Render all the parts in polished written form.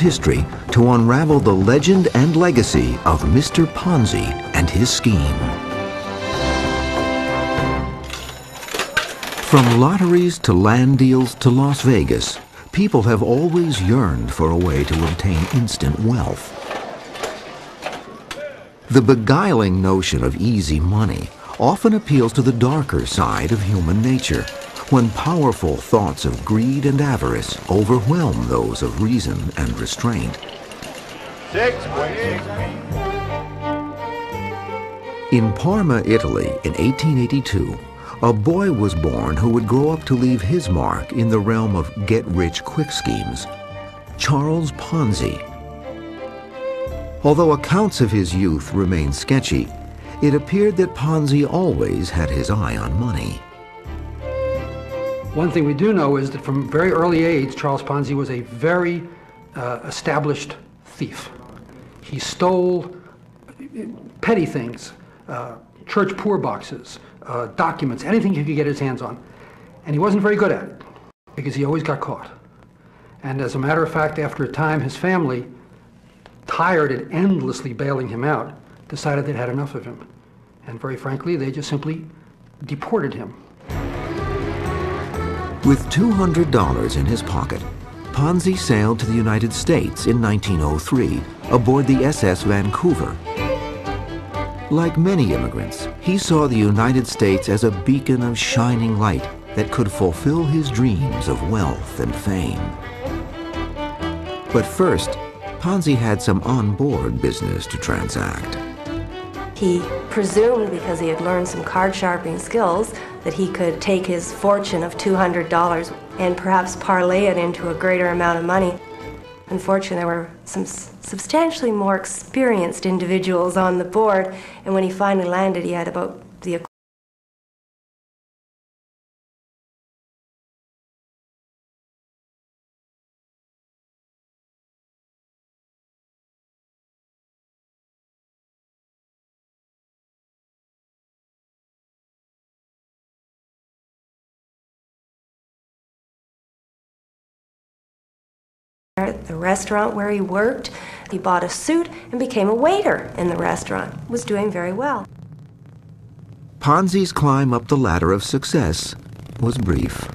history to unravel the legend and legacy of Mr. Ponzi and his scheme. From lotteries to land deals to Las Vegas, people have always yearned for a way to obtain instant wealth. The beguiling notion of easy money often appeals to the darker side of human nature, when powerful thoughts of greed and avarice overwhelm those of reason and restraint. In Parma, Italy, in 1882, a boy was born who would grow up to leave his mark in the realm of get-rich-quick schemes, Charles Ponzi. Although accounts of his youth remain sketchy, it appeared that Ponzi always had his eye on money. One thing we do know is that from a very early age, Charles Ponzi was a very established thief. He stole petty things, church poor boxes, documents, anything he could get his hands on. And he wasn't very good at it because he always got caught. And as a matter of fact, after a time, his family, tired and endlessly bailing him out, decided they'd had enough of him. And very frankly, they just simply deported him. With $200 in his pocket, Ponzi sailed to the United States in 1903 aboard the SS Vancouver. Like many immigrants, he saw the United States as a beacon of shining light that could fulfill his dreams of wealth and fame. But first, Ponzi had some on-board business to transact. He presumed, because he had learned some card sharpening skills, that he could take his fortune of $200 and perhaps parlay it into a greater amount of money. Unfortunately, there were some substantially more experienced individuals on the board, and when he finally landed, he had about the at the restaurant where he worked. He bought a suit and became a waiter in the restaurant. Was doing very well. Ponzi's climb up the ladder of success was brief.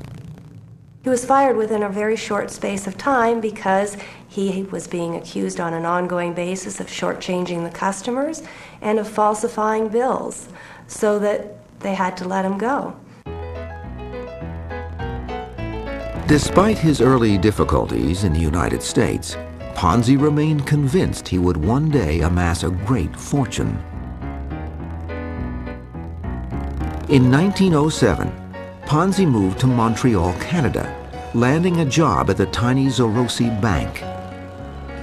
He was fired within a very short space of time because he was being accused on an ongoing basis of shortchanging the customers and of falsifying bills, so that they had to let him go. Despite his early difficulties in the United States, Ponzi remained convinced he would one day amass a great fortune. In 1907, Ponzi moved to Montreal, Canada, landing a job at the tiny Zorosi Bank.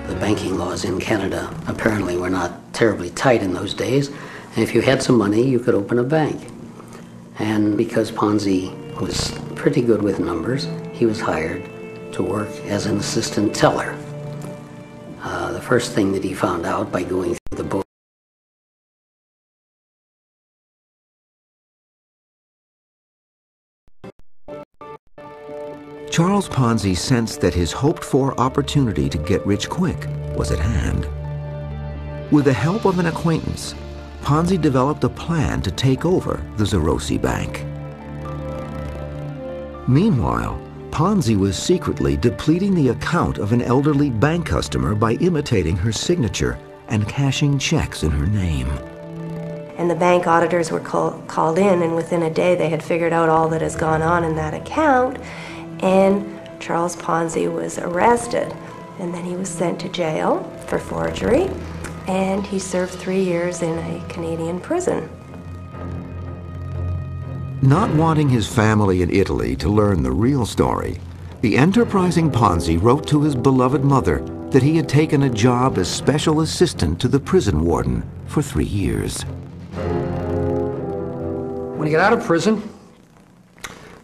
The banking laws in Canada apparently were not terribly tight in those days, and if you had some money, you could open a bank. And because Ponzi was pretty good with numbers, he was hired to work as an assistant teller. The first thing that he found out by going through the book Charles Ponzi sensed that his hoped-for opportunity to get rich quick was at hand. With the help of an acquaintance, Ponzi developed a plan to take over the Zorosi Bank. Meanwhile, Ponzi was secretly depleting the account of an elderly bank customer by imitating her signature and cashing checks in her name. And the bank auditors were called in, and within a day they had figured out all that has gone on in that account, and Charles Ponzi was arrested. And then he was sent to jail for forgery, and he served 3 years in a Canadian prison. Not wanting his family in Italy to learn the real story, the enterprising Ponzi wrote to his beloved mother that he had taken a job as special assistant to the prison warden for 3 years. When he got out of prison,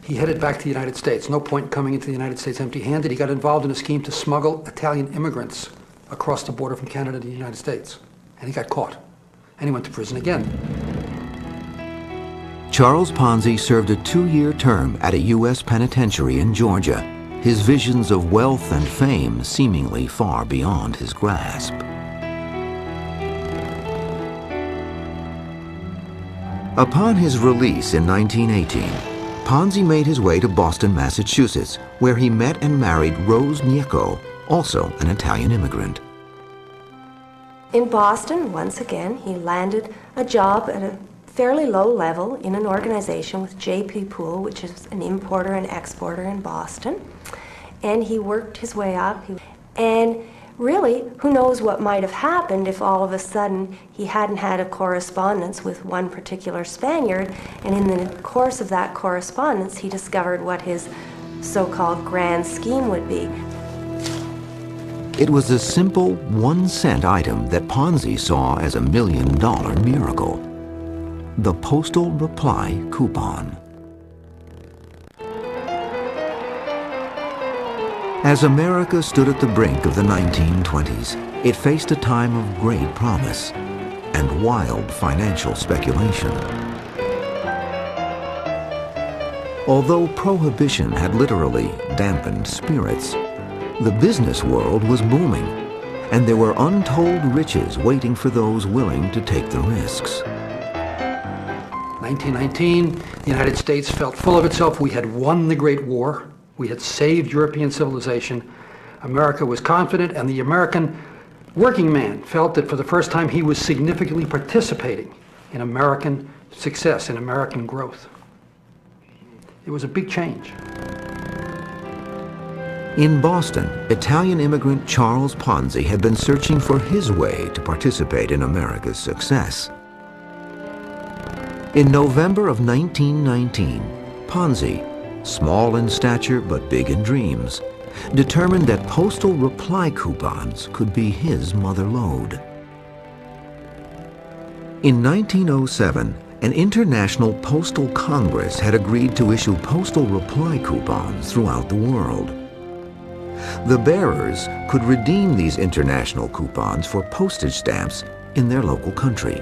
he headed back to the United States. No point coming into the United States empty-handed. He got involved in a scheme to smuggle Italian immigrants across the border from Canada to the United States. And he got caught. And he went to prison again. Charles Ponzi served a 2-year term at a U.S. penitentiary in Georgia, his visions of wealth and fame seemingly far beyond his grasp. Upon his release in 1918, Ponzi made his way to Boston, Massachusetts, where he met and married Rose Gnecco, also an Italian immigrant. In Boston, once again, he landed a job at a fairly low level in an organization with J.P. Poole, which is an importer and exporter in Boston. And he worked his way up. And really, who knows what might have happened if all of a sudden he hadn't had a correspondence with one particular Spaniard, and in the course of that correspondence he discovered what his so-called grand scheme would be. It was a simple 1-cent item that Ponzi saw as a $1 million miracle: the postal reply coupon. As America stood at the brink of the 1920s, it faced a time of great promise and wild financial speculation. Although prohibition had literally dampened spirits, the business world was booming, and there were untold riches waiting for those willing to take the risks. 1919, the United States felt full of itself. We had won the Great War. We had saved European civilization. America was confident, and the American working man felt that for the first time he was significantly participating in American success, in American growth. It was a big change. In Boston, Italian immigrant Charles Ponzi had been searching for his way to participate in America's success. In November of 1919, Ponzi, small in stature but big in dreams, determined that postal reply coupons could be his mother lode. In 1907, an international postal congress had agreed to issue postal reply coupons throughout the world. The bearers could redeem these international coupons for postage stamps in their local country.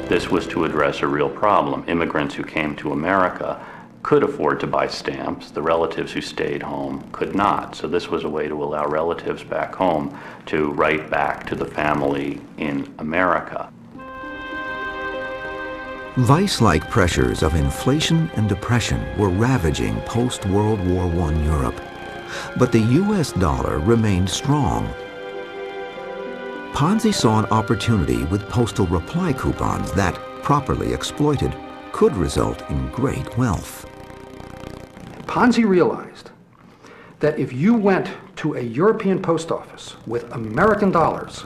This was to address a real problem. Immigrants who came to America could afford to buy stamps. The relatives who stayed home could not. So this was a way to allow relatives back home to write back to the family in America. Vice-like pressures of inflation and depression were ravaging post-World War I Europe, but the U.S. dollar remained strong. Ponzi saw an opportunity with postal reply coupons that, properly exploited, could result in great wealth. Ponzi realized that if you went to a European post office with American dollars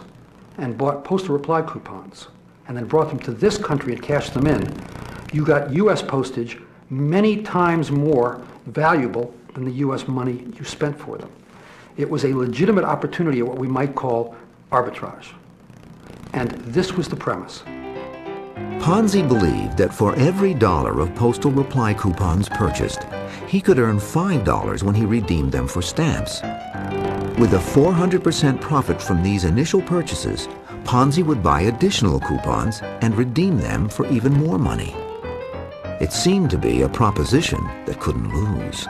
and bought postal reply coupons and then brought them to this country and cashed them in, you got U.S. postage many times more valuable than the U.S. money you spent for them. It was a legitimate opportunity of what we might call arbitrage. And this was the premise. Ponzi believed that for every dollar of postal reply coupons purchased, he could earn $5 when he redeemed them for stamps. With a 400% profit from these initial purchases, Ponzi would buy additional coupons and redeem them for even more money. It seemed to be a proposition that couldn't lose.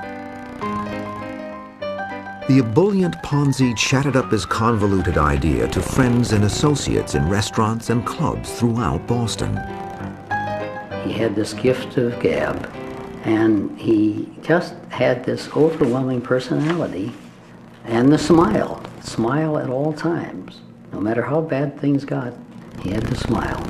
The ebullient Ponzi chatted up his convoluted idea to friends and associates in restaurants and clubs throughout Boston. He had this gift of gab, and he just had this overwhelming personality and the smile at all times. No matter how bad things got, he had the smile.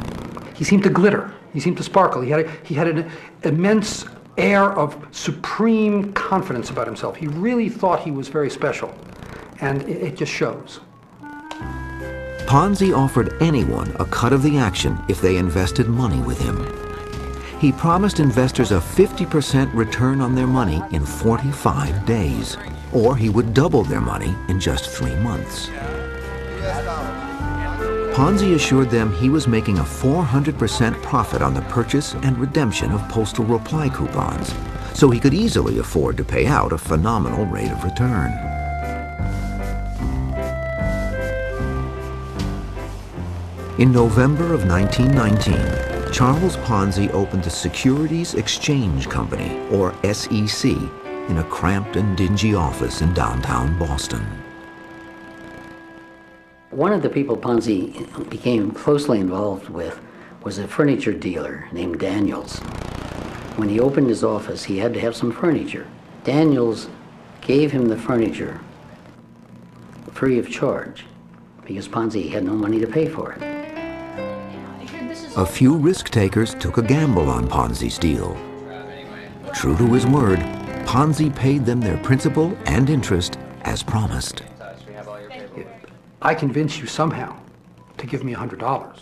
He seemed to glitter. He seemed to sparkle. He had an immense air of supreme confidence about himself. He really thought he was very special, and it just shows. Ponzi offered anyone a cut of the action if they invested money with him. He promised investors a 50% return on their money in 45 days, or he would double their money in just 3 months. Ponzi assured them he was making a 400% profit on the purchase and redemption of postal reply coupons, so he could easily afford to pay out a phenomenal rate of return. In November of 1919, Charles Ponzi opened the Securities Exchange Company, or SEC, in a cramped and dingy office in downtown Boston. One of the people Ponzi became closely involved with was a furniture dealer named Daniels. When he opened his office, he had to have some furniture. Daniels gave him the furniture free of charge because Ponzi had no money to pay for it. A few risk takers took a gamble on Ponzi's deal. True to his word, Ponzi paid them their principal and interest as promised. I convince you somehow to give me $100,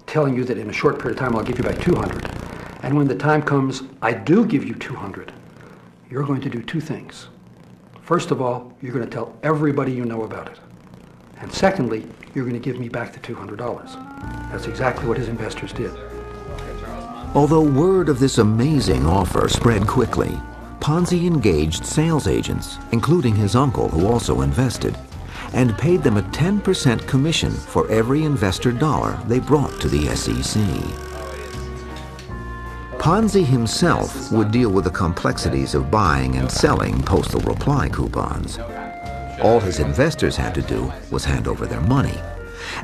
telling you that in a short period of time I'll give you back $200. And when the time comes I do give you $200, you're going to do two things. First of all, you're going to tell everybody you know about it. And secondly, you're going to give me back the $200. That's exactly what his investors did. Although word of this amazing offer spread quickly, Ponzi engaged sales agents, including his uncle who also invested, and paid them a 10% commission for every investor dollar they brought to the SEC. Ponzi himself would deal with the complexities of buying and selling postal reply coupons. All his investors had to do was hand over their money,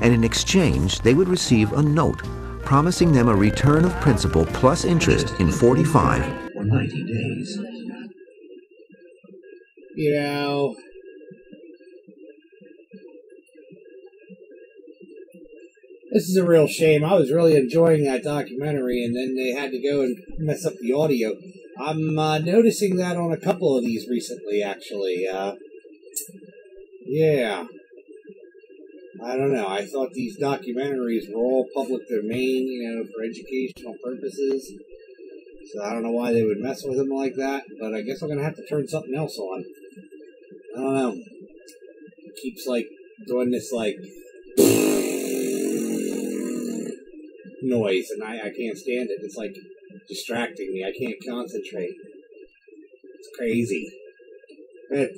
and in exchange they would receive a note promising them a return of principal plus interest in 45 or 90 days. You know, this is a real shame. I was really enjoying that documentary, and then they had to go and mess up the audio. I'm noticing that on a couple of these recently, actually. Yeah. I don't know. I thought these documentaries were all public domain, you know, for educational purposes. So I don't know why they would mess with them like that, but I guess I'm going to have to turn something else on. I don't know. It keeps, like, doing this, like, noise, and I can't stand it. It's, like, distracting me. I can't concentrate. It's crazy. But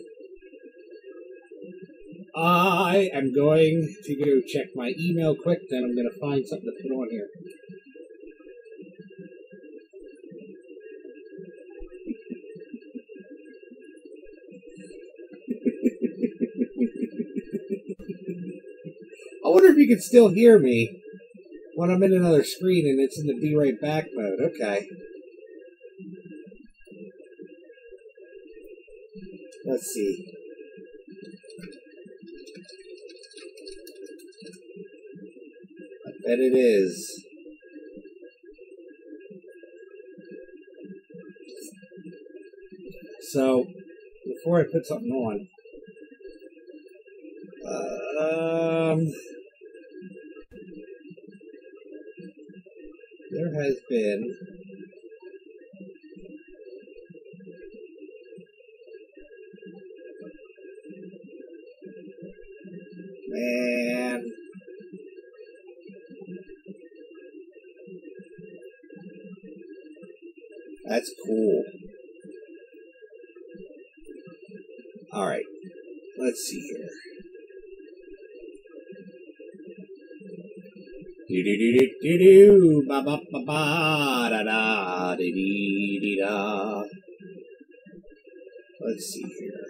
I am going to go check my email quick, then I'm going to find something to put on here. I wonder if you can still hear me when I'm in another screen and it's in the Be Right Back mode. Okay. Let's see. I bet it is. So, before I put something on, there has been man, that's cool. All right, let's see here. Do do do do do do ba ba ba ba da da dee dee dee da. Let's see here.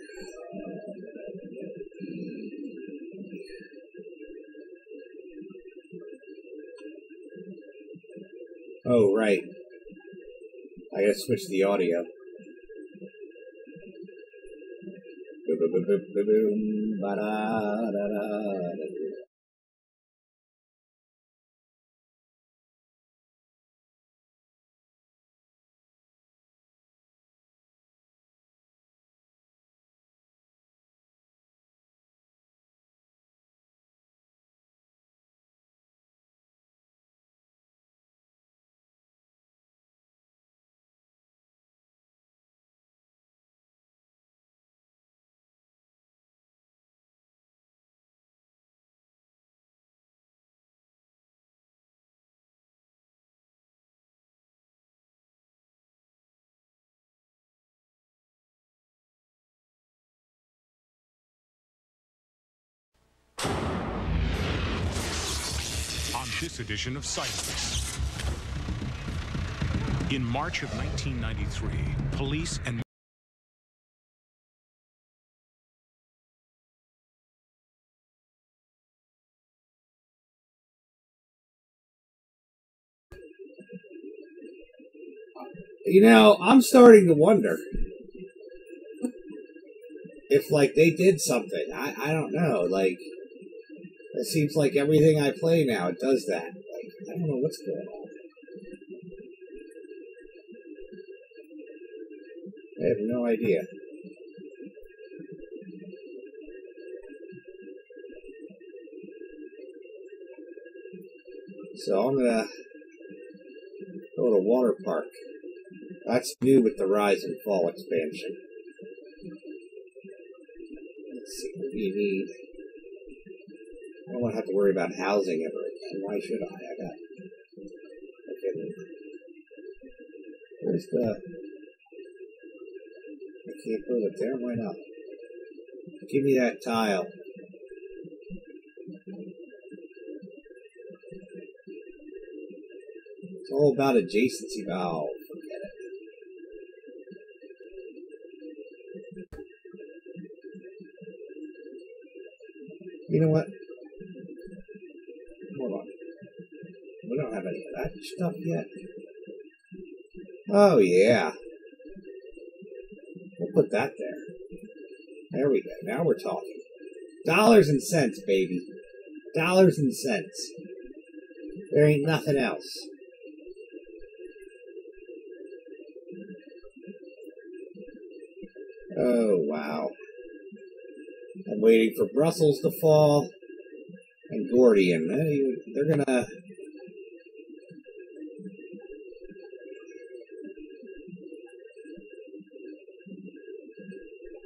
Oh right, I gotta switch the audio. Ba da da da. On this edition of Silence. In March of 1993, police and You know, I'm starting to wonder if, like, they did something. I don't know. Like, it seems like everything I play now, it does that. Like, I don't know what's going on. I have no idea. So I'm gonna go to Water Park. That's new with the Rise and Fall expansion. Let's see, what do you need? I don't want to have to worry about housing ever again. Why should I? I got... Okay. Where's the... I can't put it there. Why not? Give me that tile. It's all about adjacency. Oh, forget it. You know what? Hold on. We don't have any of that stuff yet. Oh, yeah. We'll put that there. There we go. Now we're talking. Dollars and cents, baby. Dollars and cents. There ain't nothing else. Oh, wow. I'm waiting for Brussels to fall. And Gordian. They're gonna...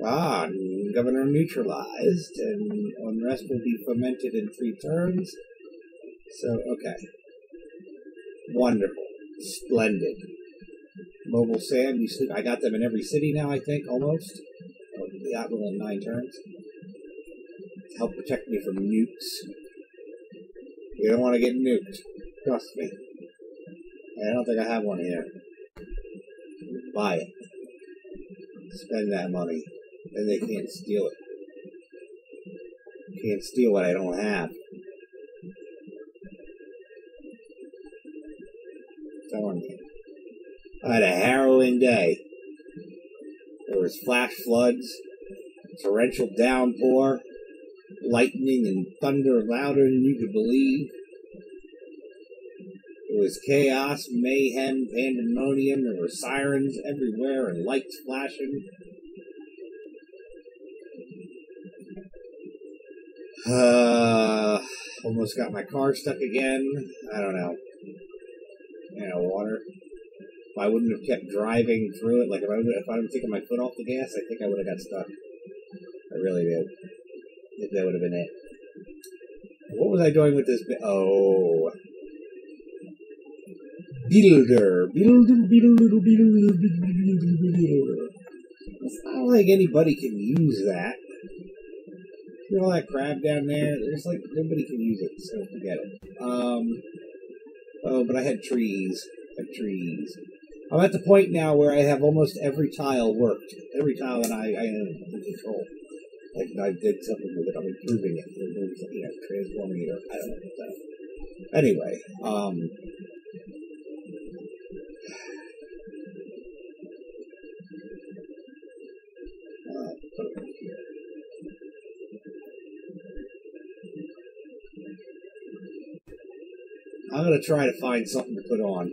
Ah, governor neutralized, and unrest will be fomented in 3 turns. So, okay. Wonderful. Splendid. Mobile Sam, you sleep. I got them in every city now, I think, almost. Oh, the Admiral in 9 turns. Help protect me from nukes. You don't want to get nuked. Trust me. I don't think I have one here. Buy it. Spend that money. Then they can't steal it. Can't steal what I don't have. Telling you. I had a harrowing day. There was flash floods, torrential downpour, lightning and thunder louder than you could believe. It was chaos, mayhem, pandemonium. There were sirens everywhere and lights flashing. Almost got my car stuck again. I don't know. Water. If I wouldn't have kept driving through it, like if I would have taken my foot off the gas, I think I would have got stuck. I really did. I think that would have been it. What was I doing with this? Oh. Builder. It's not like anybody can use that. See all that crap down there? There's like, nobody can use it, so forget it. Oh, but I had trees. I'm at the point now where I have almost every tile worked. Every tile that I am in control. Like, I did something with it. I'm improving it. I'm doing something, transforming it, or I don't know what that. Anyway, put it right here. I'm going to try to find something to put on.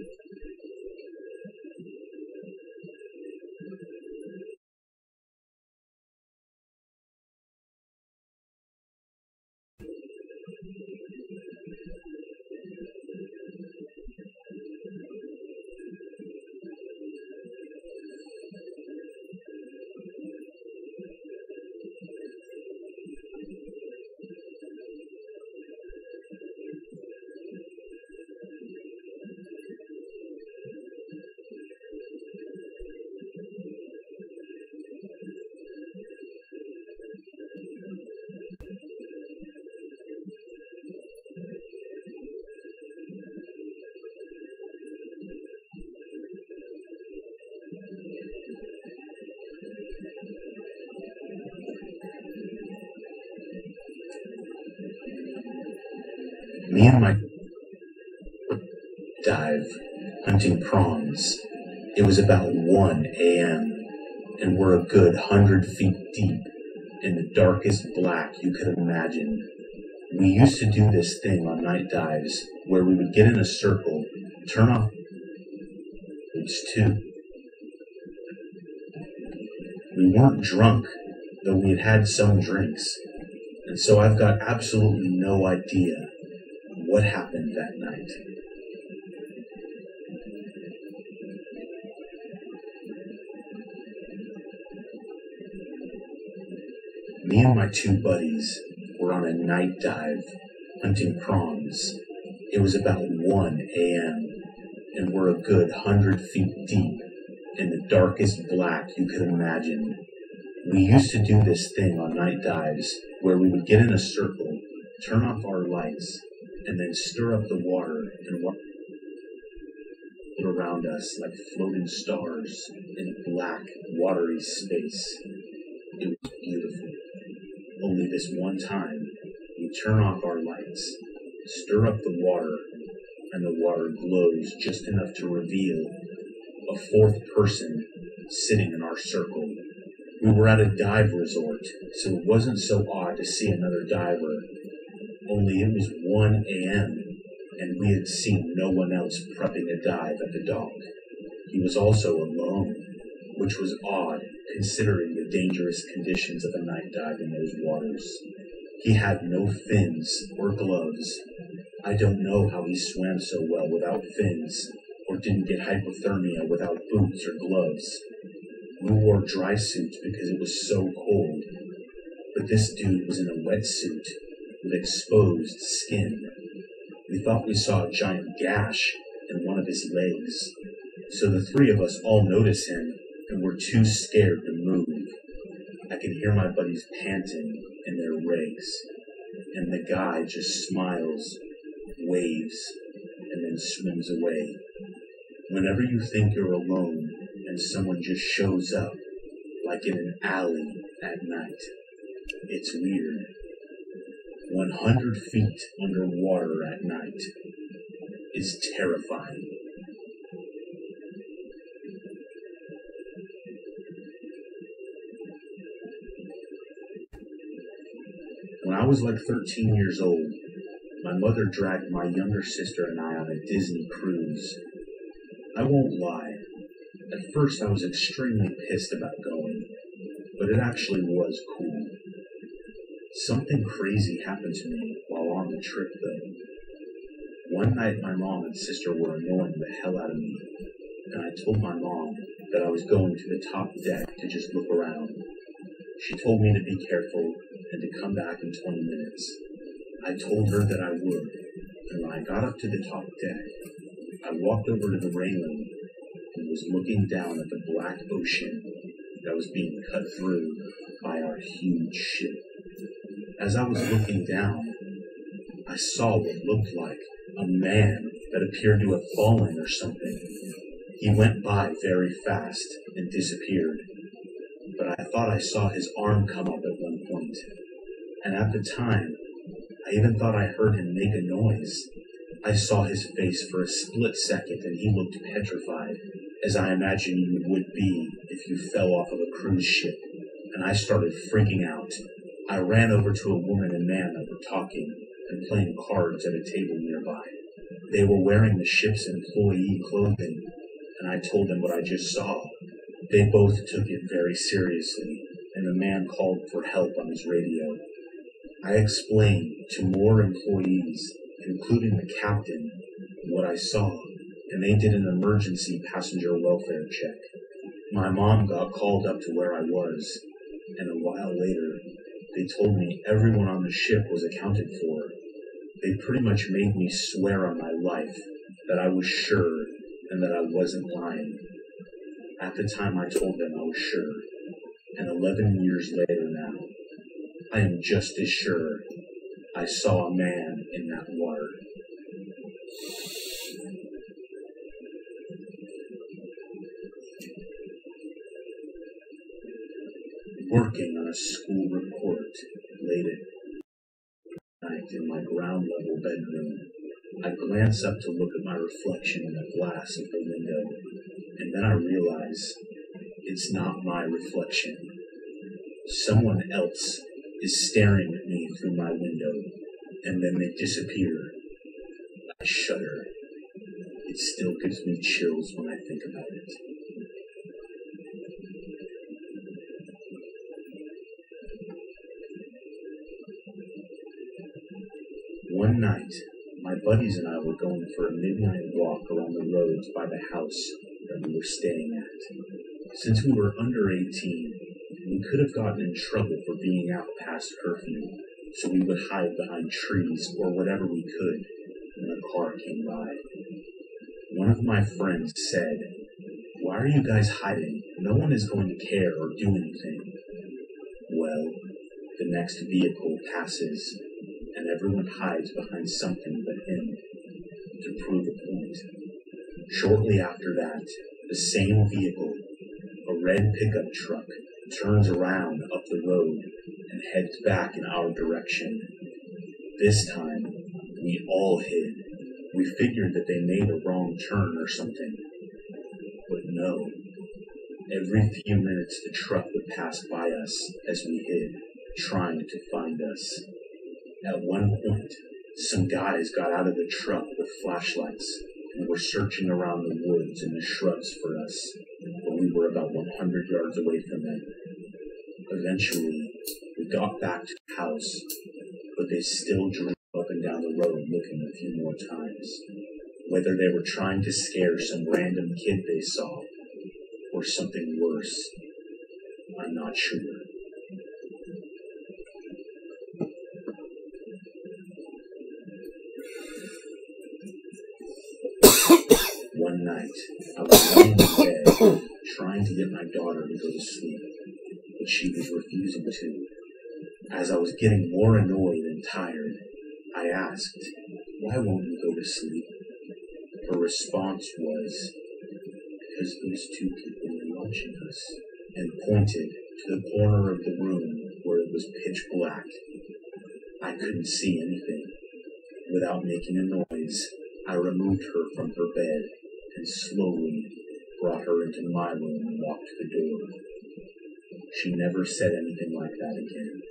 Me and my dive hunting prawns It was about 1 a.m., and we're a good 100 feet deep in the darkest black you could imagine. We used to do this thing on night dives where we would get in a circle, turn off lights too. We weren't drunk, though we had had some drinks, and so I've got absolutely no idea what happened that night. Me and my two buddies were on a night dive hunting prawns. It was about 1 a.m., and we're a good 100 feet deep in the darkest black you could imagine. We used to do this thing on night dives where we would get in a circle, turn off our lights, and then stir up the water and watch around us like floating stars in black, watery space. It was beautiful. Only this one time, we turn off our lights, stir up the water, and the water glows just enough to reveal a fourth person sitting in our circle. We were at a dive resort, so it wasn't so odd to see another diver, only it was 1 a.m., and we had seen no one else prepping a dive at the dock. He was also alone, which was odd considering the dangerous conditions of a night dive in those waters. He had no fins or gloves. I don't know how he swam so well without fins, or didn't get hypothermia without boots or gloves. We wore dry suits because it was so cold, but this dude was in a wetsuit with exposed skin. We thought we saw a giant gash in one of his legs, so the three of us all notice him and we're too scared to move. I can hear my buddies panting in their rigs, and the guy just smiles, waves, and then swims away. Whenever you think you're alone and someone just shows up, like in an alley at night, it's weird. 100 feet underwater at night is terrifying. When I was like 13 years old, my mother dragged my younger sister and I on a Disney cruise. I won't lie, at first I was extremely pissed about going, but it actually was cool. Something crazy happened to me while on the trip though. One night my mom and sister were annoying the hell out of me, and I told my mom that I was going to the top deck to just look around. She told me to be careful and to come back in 20 minutes. I told her that I would, and when I got up to the top deck, I walked over to the railing and was looking down at the black ocean that was being cut through by our huge ship. As I was looking down, I saw what looked like a man that appeared to have fallen or something. He went by very fast and disappeared, but I thought I saw his arm come up at one point, and at the time, I even thought I heard him make a noise. I saw his face for a split second and he looked petrified, as I imagine you would be if you fell off of a cruise ship, and I started freaking out. I ran over to a woman and man that were talking and playing cards at a table nearby. They were wearing the ship's employee clothing, and I told them what I just saw. They both took it very seriously, and the man called for help on his radio. I explained to more employees, including the captain, what I saw, and they did an emergency passenger welfare check. My mom got called up to where I was, and a while later, they told me everyone on the ship was accounted for. They pretty much made me swear on my life that I was sure and that I wasn't lying. At the time I told them I was sure, and 11 years later now, I am just as sure I saw a man in that water. Working on a school report late at night in my ground level bedroom, I glance up to look at my reflection in the glass of the window. And then I realize it's not my reflection. Someone else is staring at me through my window, and then they disappear. I shudder. It still gives me chills when I think about it. One night, my buddies and I were going for a midnight walk along the roads by the house that we were staying at. Since we were under 18, we could have gotten in trouble for being out past curfew, so we would hide behind trees or whatever we could when a car came by. One of my friends said, "Why are you guys hiding? No one is going to care or do anything." Well, the next vehicle passes, and everyone hides behind something but him to prove a point. Shortly after that, the same vehicle, a red pickup truck, turns around up the road and heads back in our direction. This time, we all hid. We figured that they made a wrong turn or something. But no. Every few minutes the truck would pass by us as we hid, trying to find us. At one point, some guys got out of the truck with flashlights and were searching around the woods and the shrubs for us, but we were about 100 yards away from them. Eventually, we got back to the house, but they still drove up and down the road looking a few more times. Whether they were trying to scare some random kid they saw, or something worse, I'm not sure. One night, I was laying in bed, trying to get my daughter to go to sleep, but she was refusing to. As I was getting more annoyed and tired, I asked, "Why won't you go to sleep?" Her response was, "Because those two people were watching us," and pointed to the corner of the room where it was pitch black. I couldn't see anything. Without making a noise, I removed her from her bed and slowly brought her into my room and locked the door. She never said anything like that again.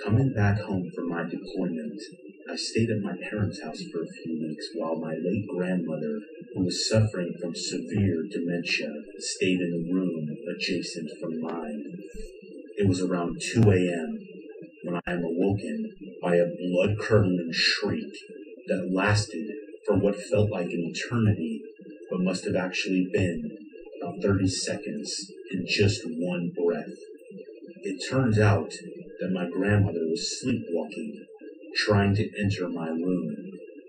Coming back home from my deployment, I stayed at my parents' house for a few weeks while my late grandmother, who was suffering from severe dementia, stayed in a room adjacent from mine. It was around 2 a.m. when I am awoken by a blood-curdling shriek that lasted for what felt like an eternity, but must have actually been about 30 seconds in just one breath. It turns out that my grandmother was sleepwalking, trying to enter my room,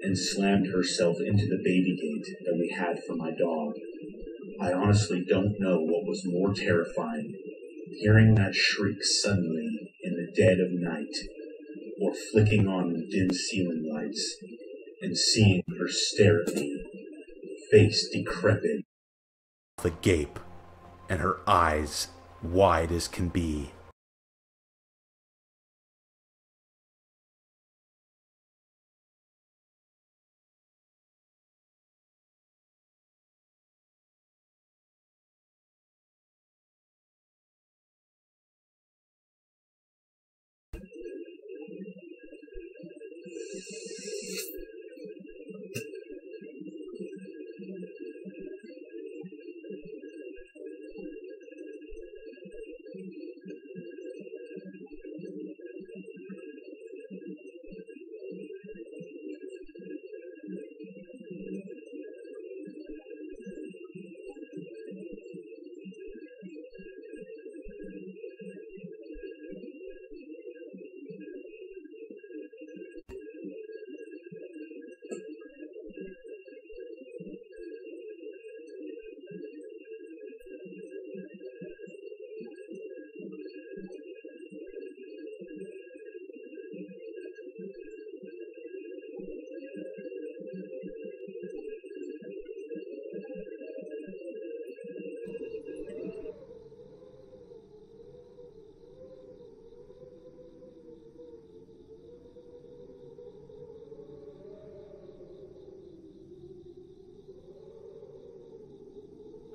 and slammed herself into the baby gate that we had for my dog. I honestly don't know what was more terrifying, hearing that shriek suddenly in the dead of night, or flicking on the dim ceiling lights and seeing her stare at me, face decrepit, agape, and her eyes wide as can be.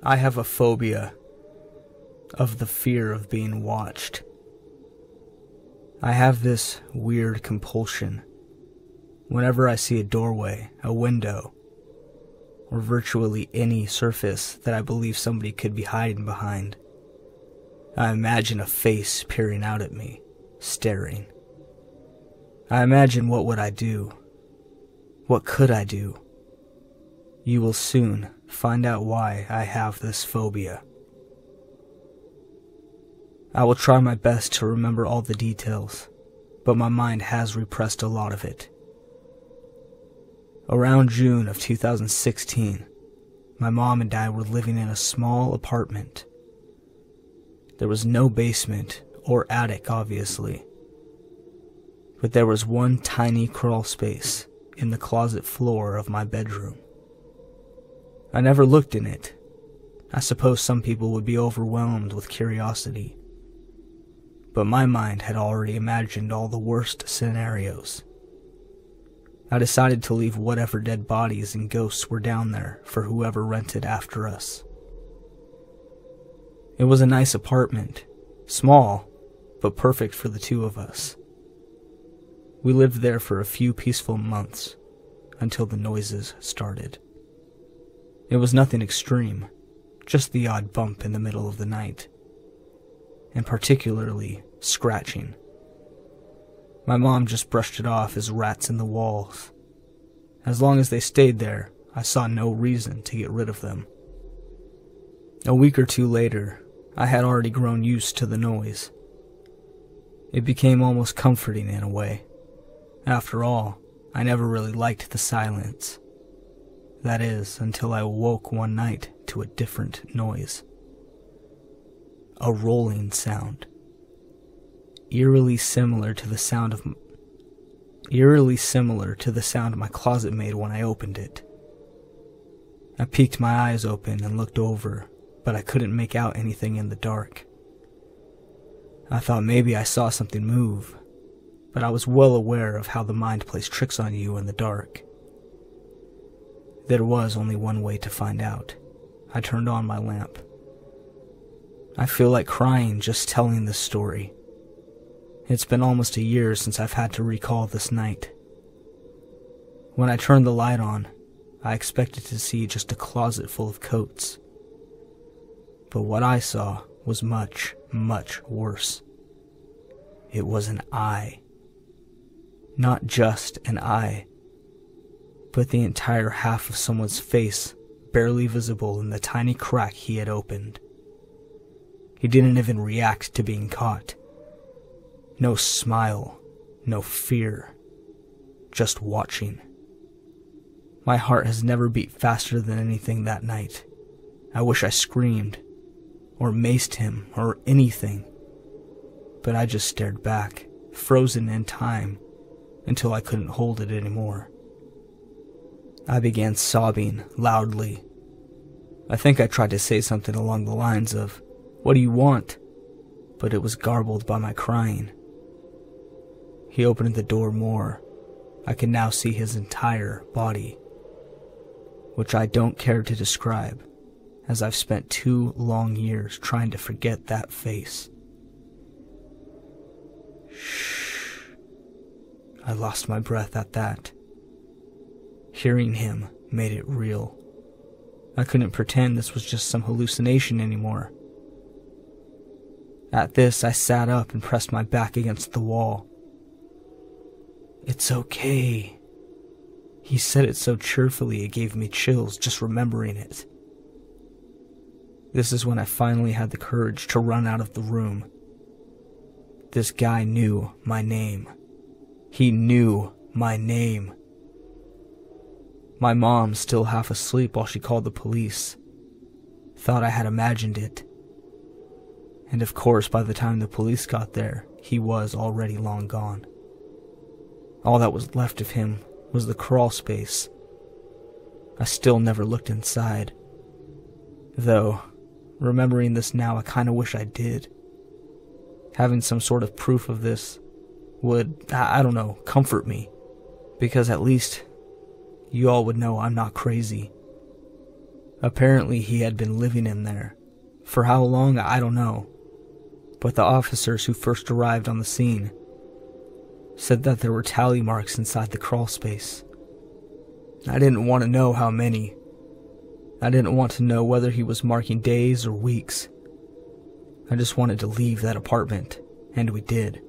I have a phobia of the fear of being watched. I have this weird compulsion. Whenever I see a doorway, a window, or virtually any surface that I believe somebody could be hiding behind, I imagine a face peering out at me, staring. I imagine what would I do? What could I do? You will soon find out why I have this phobia. I will try my best to remember all the details, but my mind has repressed a lot of it. Around June of 2016, my mom and I were living in a small apartment. There was no basement or attic, obviously, but there was one tiny crawl space in the closet floor of my bedroom. I never looked in it. I suppose some people would be overwhelmed with curiosity, but my mind had already imagined all the worst scenarios. I decided to leave whatever dead bodies and ghosts were down there for whoever rented after us. It was a nice apartment, small, but perfect for the two of us. We lived there for a few peaceful months, until the noises started. It was nothing extreme, just the odd bump in the middle of the night, and particularly scratching. My mom just brushed it off as rats in the walls. As long as they stayed there, I saw no reason to get rid of them. A week or two later, I had already grown used to the noise. It became almost comforting in a way. After all, I never really liked the silence. That is, until I awoke one night to a different noise. A rolling sound. Eerily similar to the sound my closet made when I opened it. I peeked my eyes open and looked over, but I couldn't make out anything in the dark. I thought maybe I saw something move, but I was well aware of how the mind plays tricks on you in the dark. There was only one way to find out. I turned on my lamp. I feel like crying just telling this story. It's been almost a year since I've had to recall this night. When I turned the light on, I expected to see just a closet full of coats. But what I saw was much, much worse. It was an eye. Not just an eye, but the entire half of someone's face barely visible in the tiny crack he had opened. He didn't even react to being caught. No smile, no fear, just watching. My heart has never beat faster than anything that night. I wish I screamed, or maced him, or anything. But I just stared back, frozen in time, until I couldn't hold it anymore. I began sobbing loudly. I think I tried to say something along the lines of, "What do you want?" But it was garbled by my crying. He opened the door more. I could now see his entire body, which I don't care to describe, as I've spent 2 long years trying to forget that face. Shh. I lost my breath at that. Hearing him made it real. I couldn't pretend this was just some hallucination anymore. At this, I sat up and pressed my back against the wall. "It's okay." He said it so cheerfully it gave me chills just remembering it. This is when I finally had the courage to run out of the room. This guy knew my name. He knew my name. My mom, still half asleep while she called the police, thought I had imagined it. And of course, by the time the police got there, he was already long gone. All that was left of him was the crawl space. I still never looked inside. Though, remembering this now, I kinda wish I did. Having some sort of proof of this would, I don't know, comfort me. Because at least you all would know I'm not crazy. Apparently he had been living in there. For how long, I don't know. But the officers who first arrived on the scene said that there were tally marks inside the crawl space. I didn't want to know how many. I didn't want to know whether he was marking days or weeks. I just wanted to leave that apartment, and we did.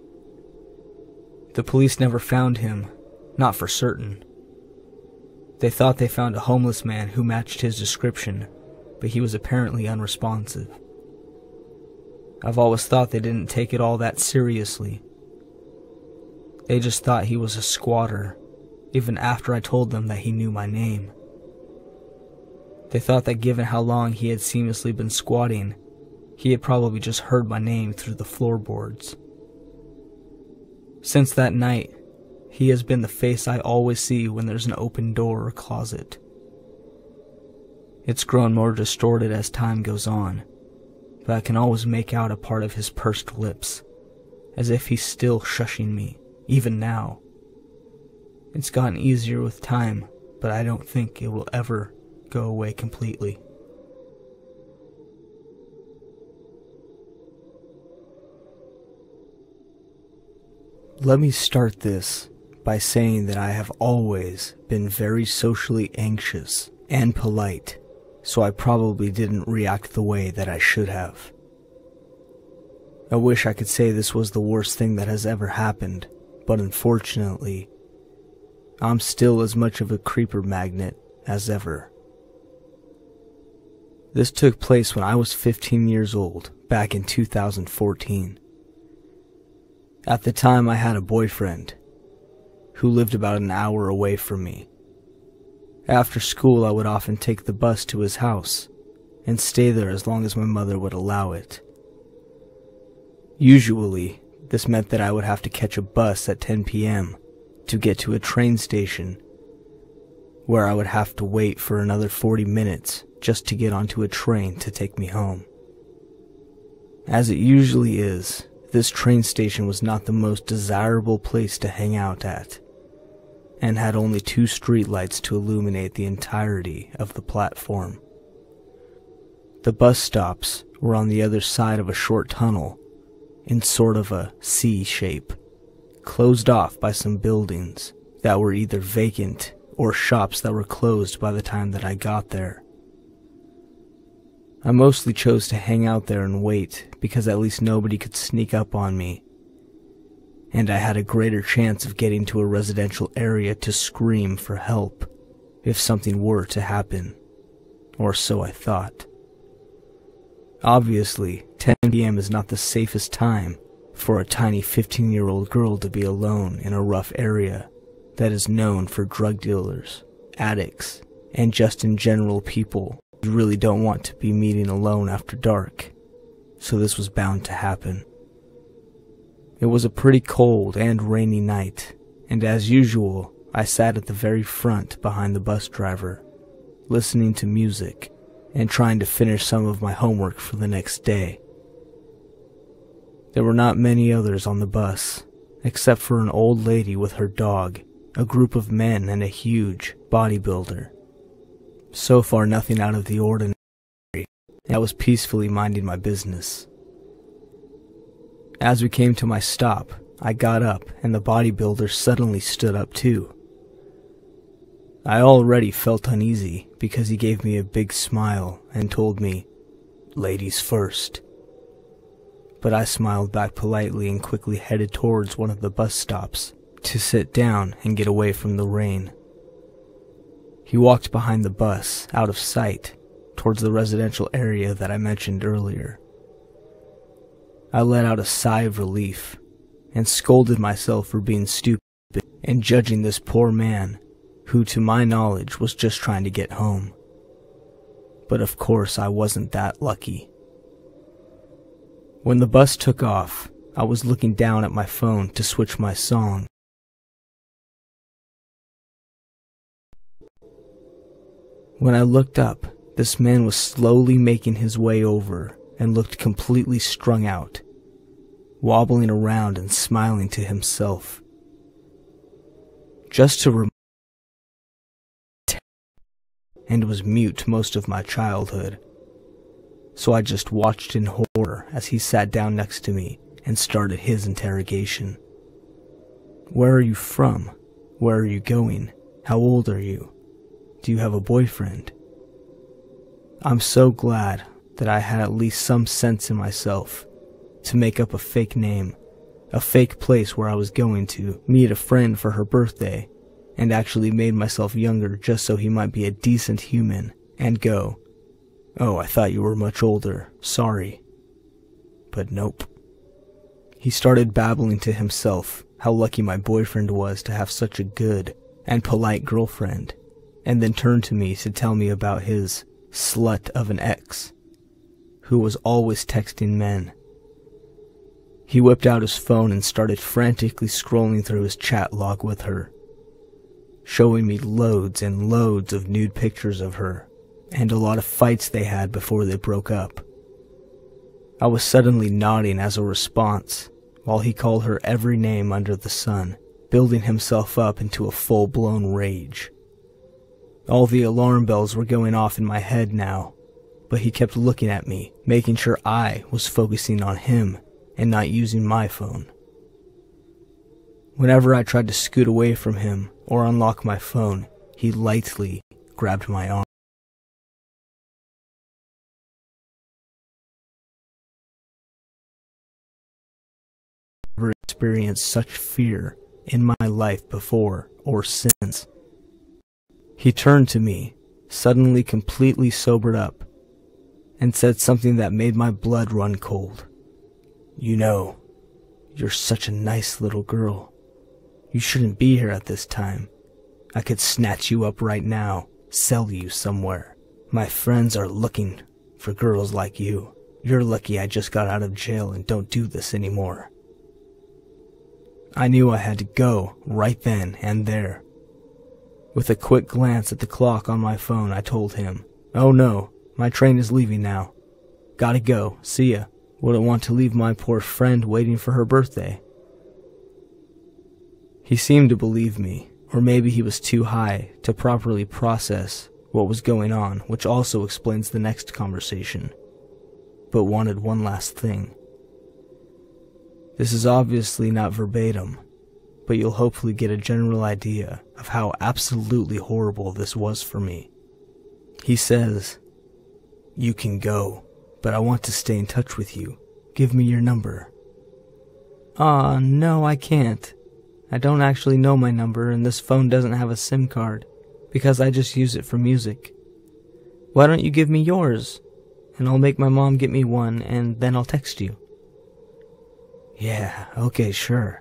The police never found him, not for certain. They thought they found a homeless man who matched his description, but he was apparently unresponsive. I've always thought they didn't take it all that seriously. They just thought he was a squatter, even after I told them that he knew my name. They thought that given how long he had seamlessly been squatting, he had probably just heard my name through the floorboards. Since that night, he has been the face I always see when there's an open door or closet. It's grown more distorted as time goes on, but I can always make out a part of his pursed lips, as if he's still shushing me, even now. It's gotten easier with time, but I don't think it will ever go away completely. Let me start this by saying that I have always been very socially anxious and polite, so I probably didn't react the way that I should have. I wish I could say this was the worst thing that has ever happened, but unfortunately, I'm still as much of a creeper magnet as ever. This took place when I was 15 years old, back in 2014. At the time, I had a boyfriend who lived about an hour away from me. After school, I would often take the bus to his house and stay there as long as my mother would allow it. Usually, this meant that I would have to catch a bus at 10 p.m. to get to a train station, where I would have to wait for another 40 minutes just to get onto a train to take me home. As it usually is, this train station was not the most desirable place to hang out at, and had only 2 streetlights to illuminate the entirety of the platform. The bus stops were on the other side of a short tunnel, in sort of a C shape, closed off by some buildings that were either vacant or shops that were closed by the time that I got there. I mostly chose to hang out there and wait because at least nobody could sneak up on me, and I had a greater chance of getting to a residential area to scream for help if something were to happen, or so I thought. Obviously, 10 p.m. is not the safest time for a tiny 15-year-old girl to be alone in a rough area that is known for drug dealers, addicts, and just in general people who really don't want to be meeting alone after dark, so this was bound to happen. It was a pretty cold and rainy night, and as usual, I sat at the very front behind the bus driver, listening to music and trying to finish some of my homework for the next day. There were not many others on the bus, except for an old lady with her dog, a group of men, and a huge bodybuilder. So far, nothing out of the ordinary. I was peacefully minding my business. As we came to my stop, I got up, and the bodybuilder suddenly stood up too. I already felt uneasy because he gave me a big smile and told me, "Ladies first." But I smiled back politely and quickly headed towards one of the bus stops to sit down and get away from the rain. He walked behind the bus, out of sight, towards the residential area that I mentioned earlier. I let out a sigh of relief and scolded myself for being stupid and judging this poor man who, to my knowledge, was just trying to get home. But of course, I wasn't that lucky. When the bus took off, I was looking down at my phone to switch my song. When I looked up, this man was slowly making his way over and looked completely strung out, wobbling around and smiling to himself. Just to and was mute most of my childhood. So I just watched in horror as he sat down next to me and started his interrogation. Where are you from? Where are you going? How old are you? Do you have a boyfriend? I'm so glad that I had at least some sense in myself to make up a fake name, a fake place where I was going to meet a friend for her birthday, and actually made myself younger just so he might be a decent human and go, "Oh, I thought you were much older, sorry." But nope. He started babbling to himself how lucky my boyfriend was to have such a good and polite girlfriend, and then turned to me to tell me about his slut of an ex, who was always texting men. He whipped out his phone and started frantically scrolling through his chat log with her, showing me loads and loads of nude pictures of her, and a lot of fights they had before they broke up. I was suddenly nodding as a response, while he called her every name under the sun, building himself up into a full-blown rage. All the alarm bells were going off in my head now, but he kept looking at me, making sure I was focusing on him and not using my phone. Whenever I tried to scoot away from him or unlock my phone, he lightly grabbed my arm. I've never experienced such fear in my life before or since. He turned to me, suddenly completely sobered up, and said something that made my blood run cold. "You know, you're such a nice little girl. You shouldn't be here at this time. I could snatch you up right now, sell you somewhere. My friends are looking for girls like you. You're lucky I just got out of jail and don't do this anymore." I knew I had to go right then and there. With a quick glance at the clock on my phone, I told him, "Oh no, my train is leaving now. Gotta go, see ya. Wouldn't want to leave my poor friend waiting for her birthday." He seemed to believe me, or maybe he was too high to properly process what was going on, which also explains the next conversation, but wanted one last thing. This is obviously not verbatim, but you'll hopefully get a general idea of how absolutely horrible this was for me. He says, "You can go, but I want to stay in touch with you. Give me your number." "Aw, no, I can't. I don't actually know my number, and this phone doesn't have a SIM card, because I just use it for music. Why don't you give me yours, and I'll make my mom get me one, and then I'll text you." "Yeah, okay, sure.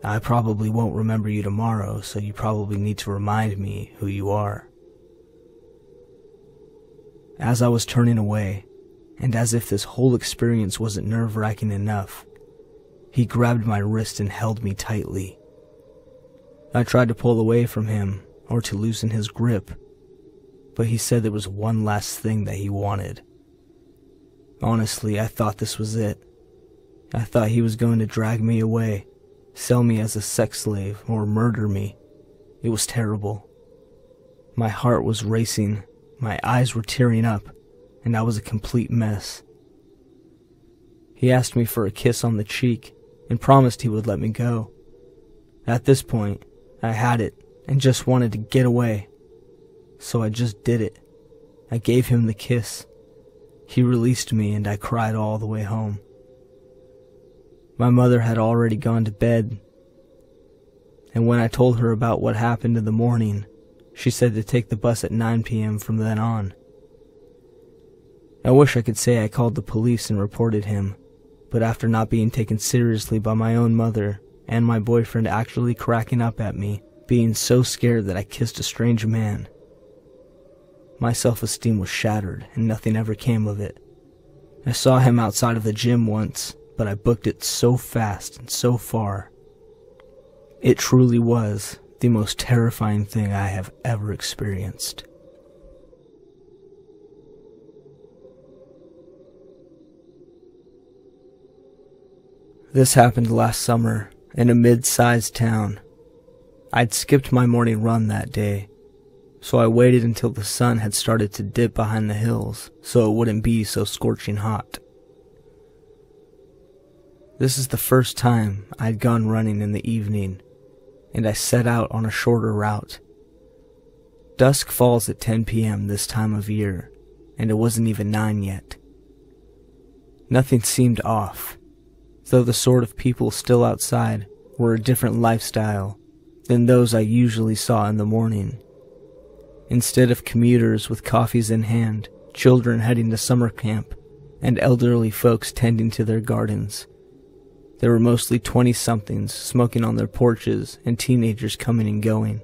I probably won't remember you tomorrow, so you probably need to remind me who you are." As I was turning away, and as if this whole experience wasn't nerve-wracking enough, he grabbed my wrist and held me tightly. I tried to pull away from him, or to loosen his grip, but he said there was one last thing that he wanted. Honestly, I thought this was it. I thought he was going to drag me away, sell me as a sex slave, or murder me. It was terrible. My heart was racing, my eyes were tearing up, and I was a complete mess. He asked me for a kiss on the cheek, and promised he would let me go. At this point, I had it, and just wanted to get away. So I just did it. I gave him the kiss. He released me, and I cried all the way home. My mother had already gone to bed, and when I told her about what happened in the morning, she said to take the bus at 9 p.m. from then on. I wish I could say I called the police and reported him, but after not being taken seriously by my own mother, and my boyfriend actually cracking up at me, being so scared that I kissed a strange man, my self-esteem was shattered, and nothing ever came of it. I saw him outside of the gym once, but I booked it so fast and so far. It truly was the most terrifying thing I have ever experienced. This happened last summer in a mid-sized town. I'd skipped my morning run that day, so I waited until the sun had started to dip behind the hills so it wouldn't be so scorching hot. This is the first time I'd gone running in the evening, and I set out on a shorter route. Dusk falls at 10 p.m. this time of year, and it wasn't even 9 yet. Nothing seemed off, though the sort of people still outside were a different lifestyle than those I usually saw in the morning. Instead of commuters with coffees in hand, children heading to summer camp, and elderly folks tending to their gardens, there were mostly 20-somethings smoking on their porches and teenagers coming and going.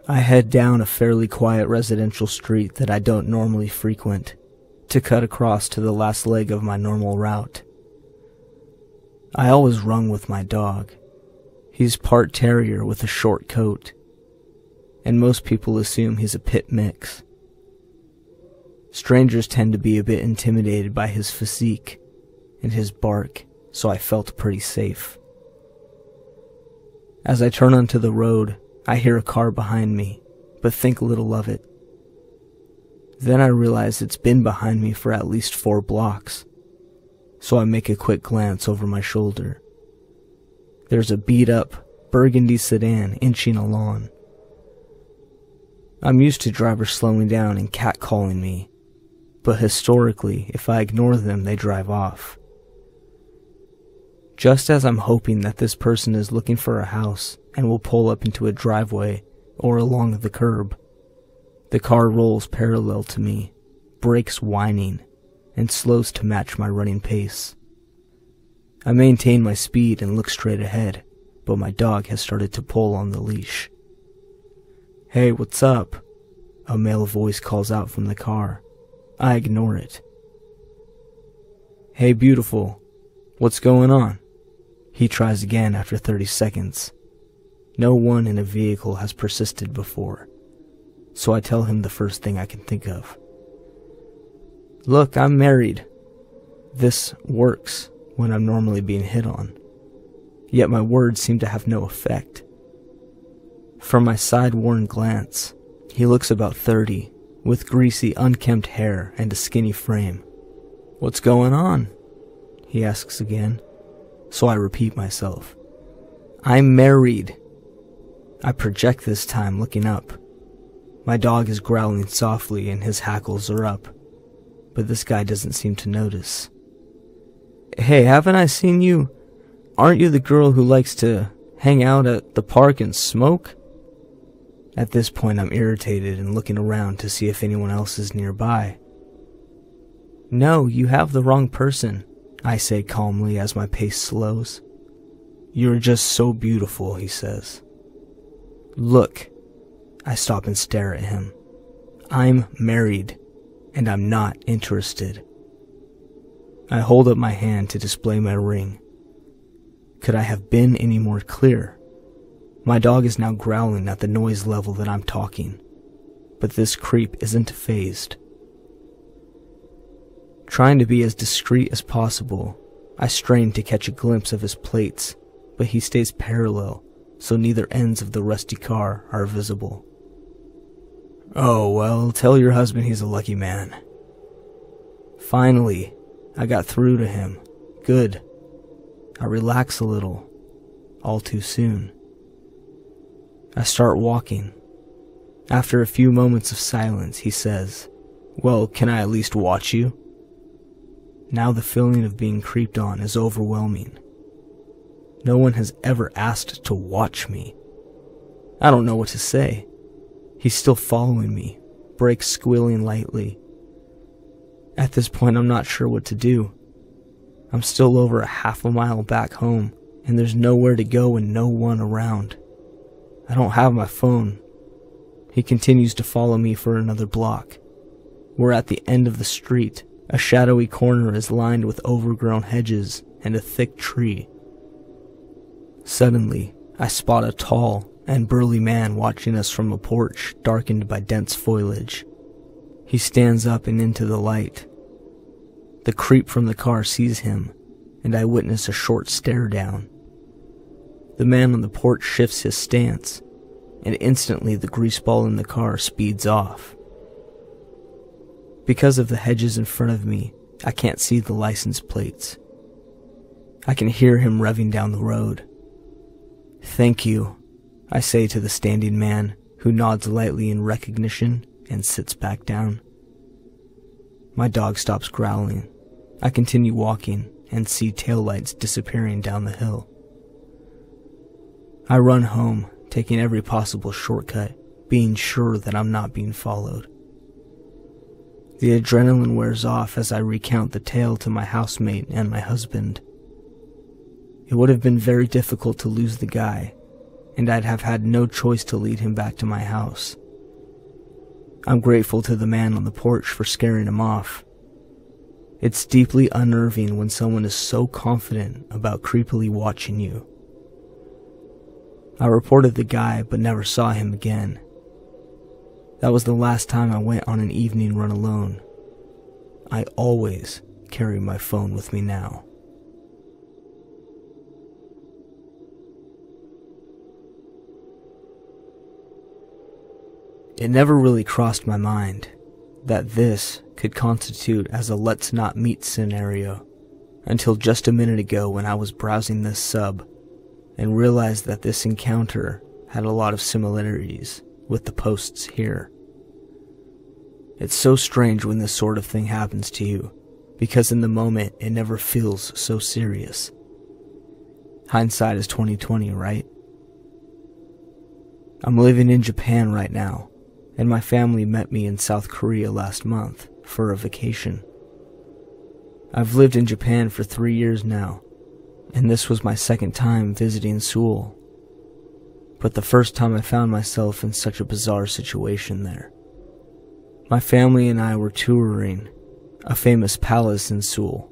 I head down a fairly quiet residential street that I don't normally frequent to cut across to the last leg of my normal route. I always run with my dog. He's part terrier with a short coat, and most people assume he's a pit mix. Strangers tend to be a bit intimidated by his physique and his bark, so I felt pretty safe. As I turn onto the road, I hear a car behind me, but think little of it. Then I realize it's been behind me for at least 4 blocks, so I make a quick glance over my shoulder. There's a beat-up, burgundy sedan inching along. I'm used to drivers slowing down and catcalling me, but historically, if I ignore them, they drive off. Just as I'm hoping that this person is looking for a house and will pull up into a driveway or along the curb, the car rolls parallel to me, brakes whining, and slows to match my running pace. I maintain my speed and look straight ahead, but my dog has started to pull on the leash. "Hey, what's up?" A male voice calls out from the car. I ignore it. "Hey, beautiful, what's going on?" He tries again after 30 seconds. No one in a vehicle has persisted before, so I tell him the first thing I can think of. "Look, I'm married." This works when I'm normally being hit on, yet my words seem to have no effect. From my side-worn glance, he looks about 30, with greasy, unkempt hair and a skinny frame. "What's going on?" he asks again, so I repeat myself. "I'm married." I project this time, looking up. My dog is growling softly and his hackles are up, but this guy doesn't seem to notice. "Hey, haven't I seen you? Aren't you the girl who likes to hang out at the park and smoke?" At this point, I'm irritated and looking around to see if anyone else is nearby. "No, you have the wrong person," I say calmly as my pace slows. "You're just so beautiful," he says. "Look," I stop and stare at him. "I'm married, and I'm not interested." I hold up my hand to display my ring. Could I have been any more clear? My dog is now growling at the noise level that I'm talking, but this creep isn't fazed. Trying to be as discreet as possible, I strain to catch a glimpse of his plates, but he stays parallel, so neither ends of the rusty car are visible. "Oh, well, tell your husband he's a lucky man." Finally, I got through to him. Good. I relax a little. All too soon. I start walking. After a few moments of silence, he says, "Well, can I at least watch you?" Now the feeling of being creeped on is overwhelming. No one has ever asked to watch me. I don't know what to say. He's still following me, brakes squealing lightly. At this point, I'm not sure what to do. I'm still over a half a mile back home, and there's nowhere to go and no one around. I don't have my phone. He continues to follow me for another block. We're at the end of the street. A shadowy corner is lined with overgrown hedges and a thick tree. Suddenly, I spot a tall and burly man watching us from a porch darkened by dense foliage. He stands up and into the light. The creep from the car sees him, and I witness a short stare down. The man on the porch shifts his stance, and instantly the grease ball in the car speeds off. Because of the hedges in front of me, I can't see the license plates. I can hear him revving down the road. "Thank you," I say to the standing man, who nods lightly in recognition and sits back down. My dog stops growling. I continue walking and see taillights disappearing down the hill. I run home, taking every possible shortcut, being sure that I'm not being followed. The adrenaline wears off as I recount the tale to my housemate and my husband. It would have been very difficult to lose the guy, and I'd have had no choice to lead him back to my house. I'm grateful to the man on the porch for scaring him off. It's deeply unnerving when someone is so confident about creepily watching you. I reported the guy but never saw him again. That was the last time I went on an evening run alone. I always carry my phone with me now. It never really crossed my mind that this could constitute as a let's not meet scenario until just a minute ago when I was browsing this sub and realized that this encounter had a lot of similarities with the posts here. It's so strange when this sort of thing happens to you, because in the moment it never feels so serious. Hindsight is 20/20, right? I'm living in Japan right now, and my family met me in South Korea last month for a vacation. I've lived in Japan for 3 years now, and this was my second time visiting Seoul. But the first time I found myself in such a bizarre situation there. My family and I were touring a famous palace in Seoul.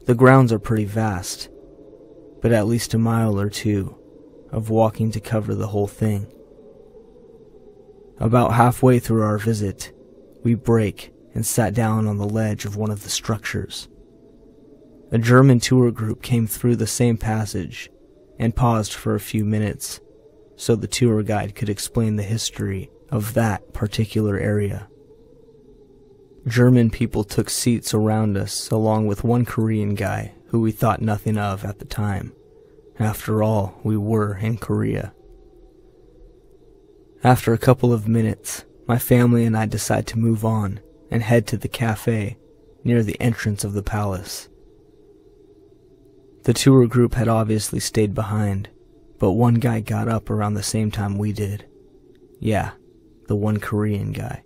The grounds are pretty vast, but at least a mile or two of walking to cover the whole thing. About halfway through our visit, we break and sat down on the ledge of one of the structures. A German tour group came through the same passage and paused for a few minutes so the tour guide could explain the history of that particular area. German people took seats around us along with one Korean guy who we thought nothing of at the time. After all, we were in Korea. After a couple of minutes, my family and I decide to move on and head to the cafe near the entrance of the palace. The tour group had obviously stayed behind, but one guy got up around the same time we did. Yeah, the one Korean guy.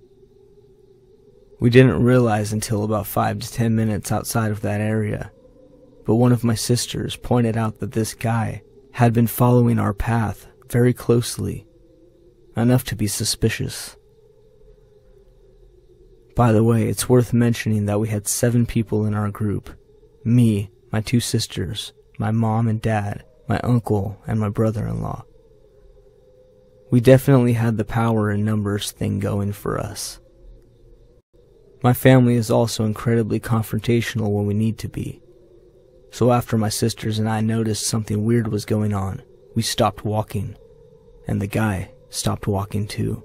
We didn't realize until about 5 to 10 minutes outside of that area, but one of my sisters pointed out that this guy had been following our path very closely, enough to be suspicious. By the way, it's worth mentioning that we had 7 people in our group. Me, my 2 sisters, my mom and dad, my uncle, and my brother-in-law. We definitely had the power in numbers thing going for us. My family is also incredibly confrontational when we need to be. So after my sisters and I noticed something weird was going on, we stopped walking, and the guy stopped walking too.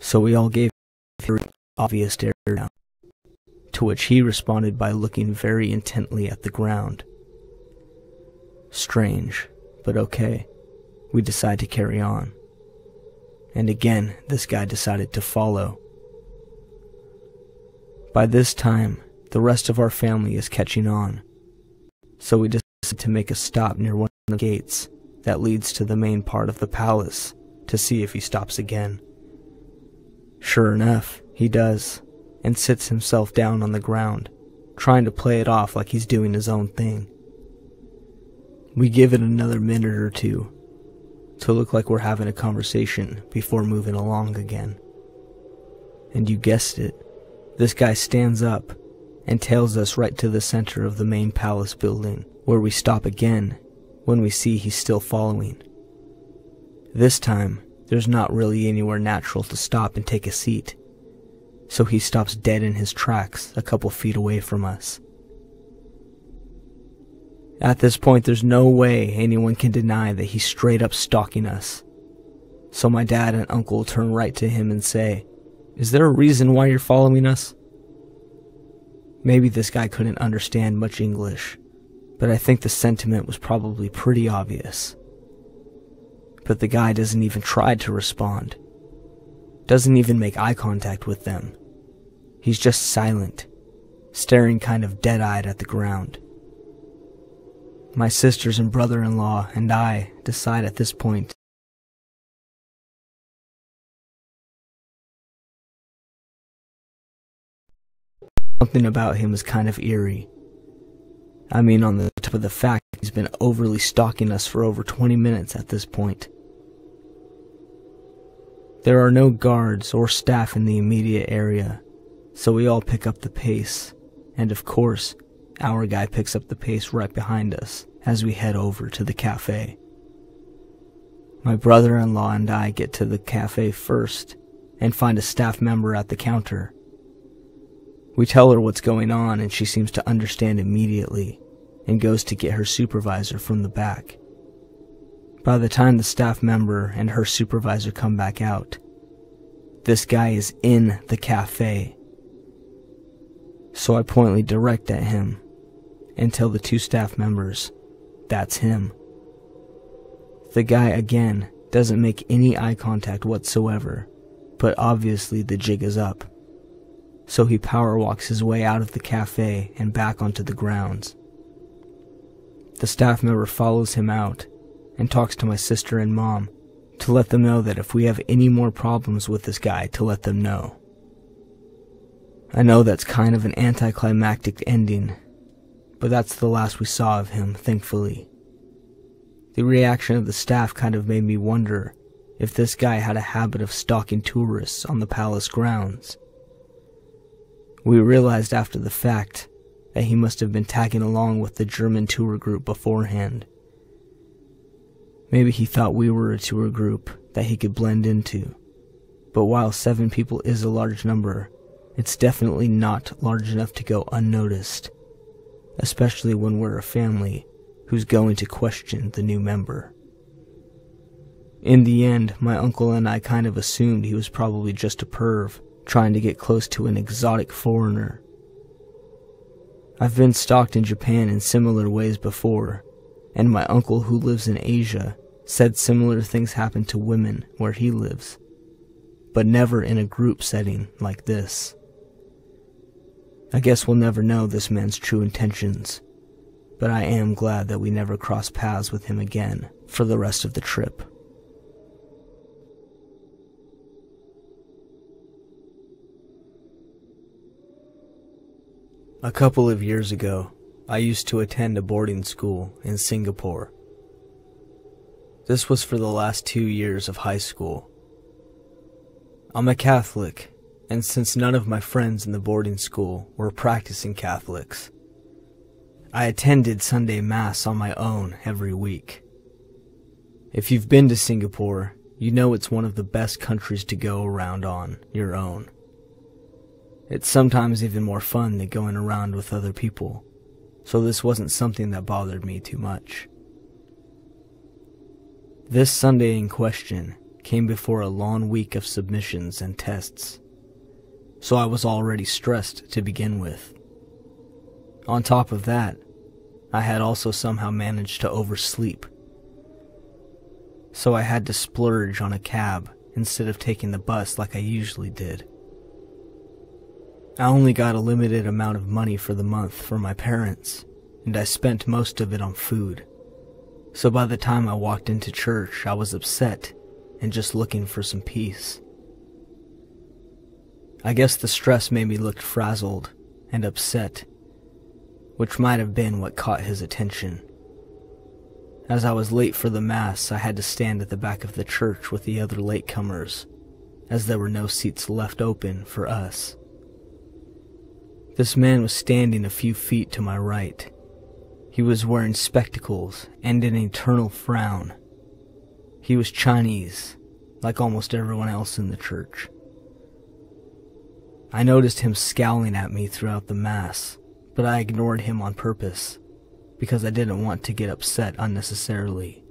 So we all gave a very obvious stare down, to which he responded by looking very intently at the ground. Strange, but okay. We decide to carry on. And again, this guy decided to follow. By this time, the rest of our family is catching on, so we decided to make a stop near one of the gates that leads to the main part of the palace to see if he stops again. Sure enough, he does, and sits himself down on the ground, trying to play it off like he's doing his own thing. We give it another minute or two to look like we're having a conversation before moving along again. And you guessed it. This guy stands up and tails us right to the center of the main palace building, where we stop again when we see he's still following. This time, there's not really anywhere natural to stop and take a seat, so he stops dead in his tracks a couple feet away from us. At this point, there's no way anyone can deny that he's straight up stalking us. So my dad and uncle turn right to him and say, "Is there a reason why you're following us?" Maybe this guy couldn't understand much English, but I think the sentiment was probably pretty obvious. But the guy doesn't even try to respond. Doesn't even make eye contact with them. He's just silent, staring kind of dead-eyed at the ground. My sisters and brother-in-law and I decide at this point something about him is kind of eerie. I mean, on the top of the fact he's been overly stalking us for over 20 minutes at this point. There are no guards or staff in the immediate area, so we all pick up the pace, and of course, our guy picks up the pace right behind us as we head over to the cafe. My brother-in-law and I get to the cafe first and find a staff member at the counter. We tell her what's going on and she seems to understand immediately and goes to get her supervisor from the back. By the time the staff member and her supervisor come back out, this guy is in the cafe. So I pointedly direct at him and tell the two staff members, "That's him." The guy again doesn't make any eye contact whatsoever, but obviously the jig is up. So he power walks his way out of the cafe and back onto the grounds. The staff member follows him out and talks to my sister and mom to let them know that if we have any more problems with this guy, to let them know. I know that's kind of an anticlimactic ending, but that's the last we saw of him, thankfully. The reaction of the staff kind of made me wonder if this guy had a habit of stalking tourists on the palace grounds. We realized after the fact that he must have been tagging along with the German tour group beforehand. Maybe he thought we were a tour group that he could blend into. But while 7 people is a large number, it's definitely not large enough to go unnoticed, especially when we're a family who's going to question the new member. In the end, my uncle and I kind of assumed he was probably just a perv trying to get close to an exotic foreigner. I've been stalked in Japan in similar ways before, and my uncle who lives in Asia said similar things happen to women where he lives, but never in a group setting like this. I guess we'll never know this man's true intentions, but I am glad that we never crossed paths with him again for the rest of the trip. A couple of years ago, I used to attend a boarding school in Singapore. This was for the last 2 years of high school. I'm a Catholic, and since none of my friends in the boarding school were practicing Catholics, I attended Sunday Mass on my own every week. If you've been to Singapore, you know it's one of the best countries to go around on your own. It's sometimes even more fun than going around with other people, so this wasn't something that bothered me too much. This Sunday in question came before a long week of submissions and tests, so I was already stressed to begin with. On top of that, I had also somehow managed to oversleep, so I had to splurge on a cab instead of taking the bus like I usually did. I only got a limited amount of money for the month from my parents, and I spent most of it on food. So by the time I walked into church, I was upset and just looking for some peace. I guess the stress made me look frazzled and upset, which might have been what caught his attention. As I was late for the Mass, I had to stand at the back of the church with the other latecomers, as there were no seats left open for us. This man was standing a few feet to my right. He was wearing spectacles and an eternal frown. He was Chinese, like almost everyone else in the church. I noticed him scowling at me throughout the Mass, but I ignored him on purpose. because I didn't want to get upset unnecessarily.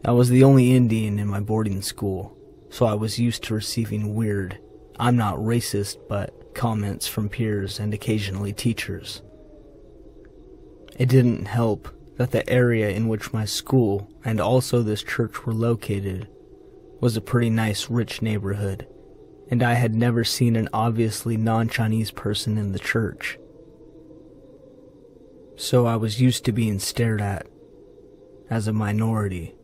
I was the only Indian in my boarding school, so I was used to receiving weird, I'm not racist, but comments from peers and occasionally teachers. It didn't help that the area in which my school and also this church were located was a pretty nice, rich neighborhood, and I had never seen an obviously non-Chinese person in the church. So I was used to being stared at as a minority,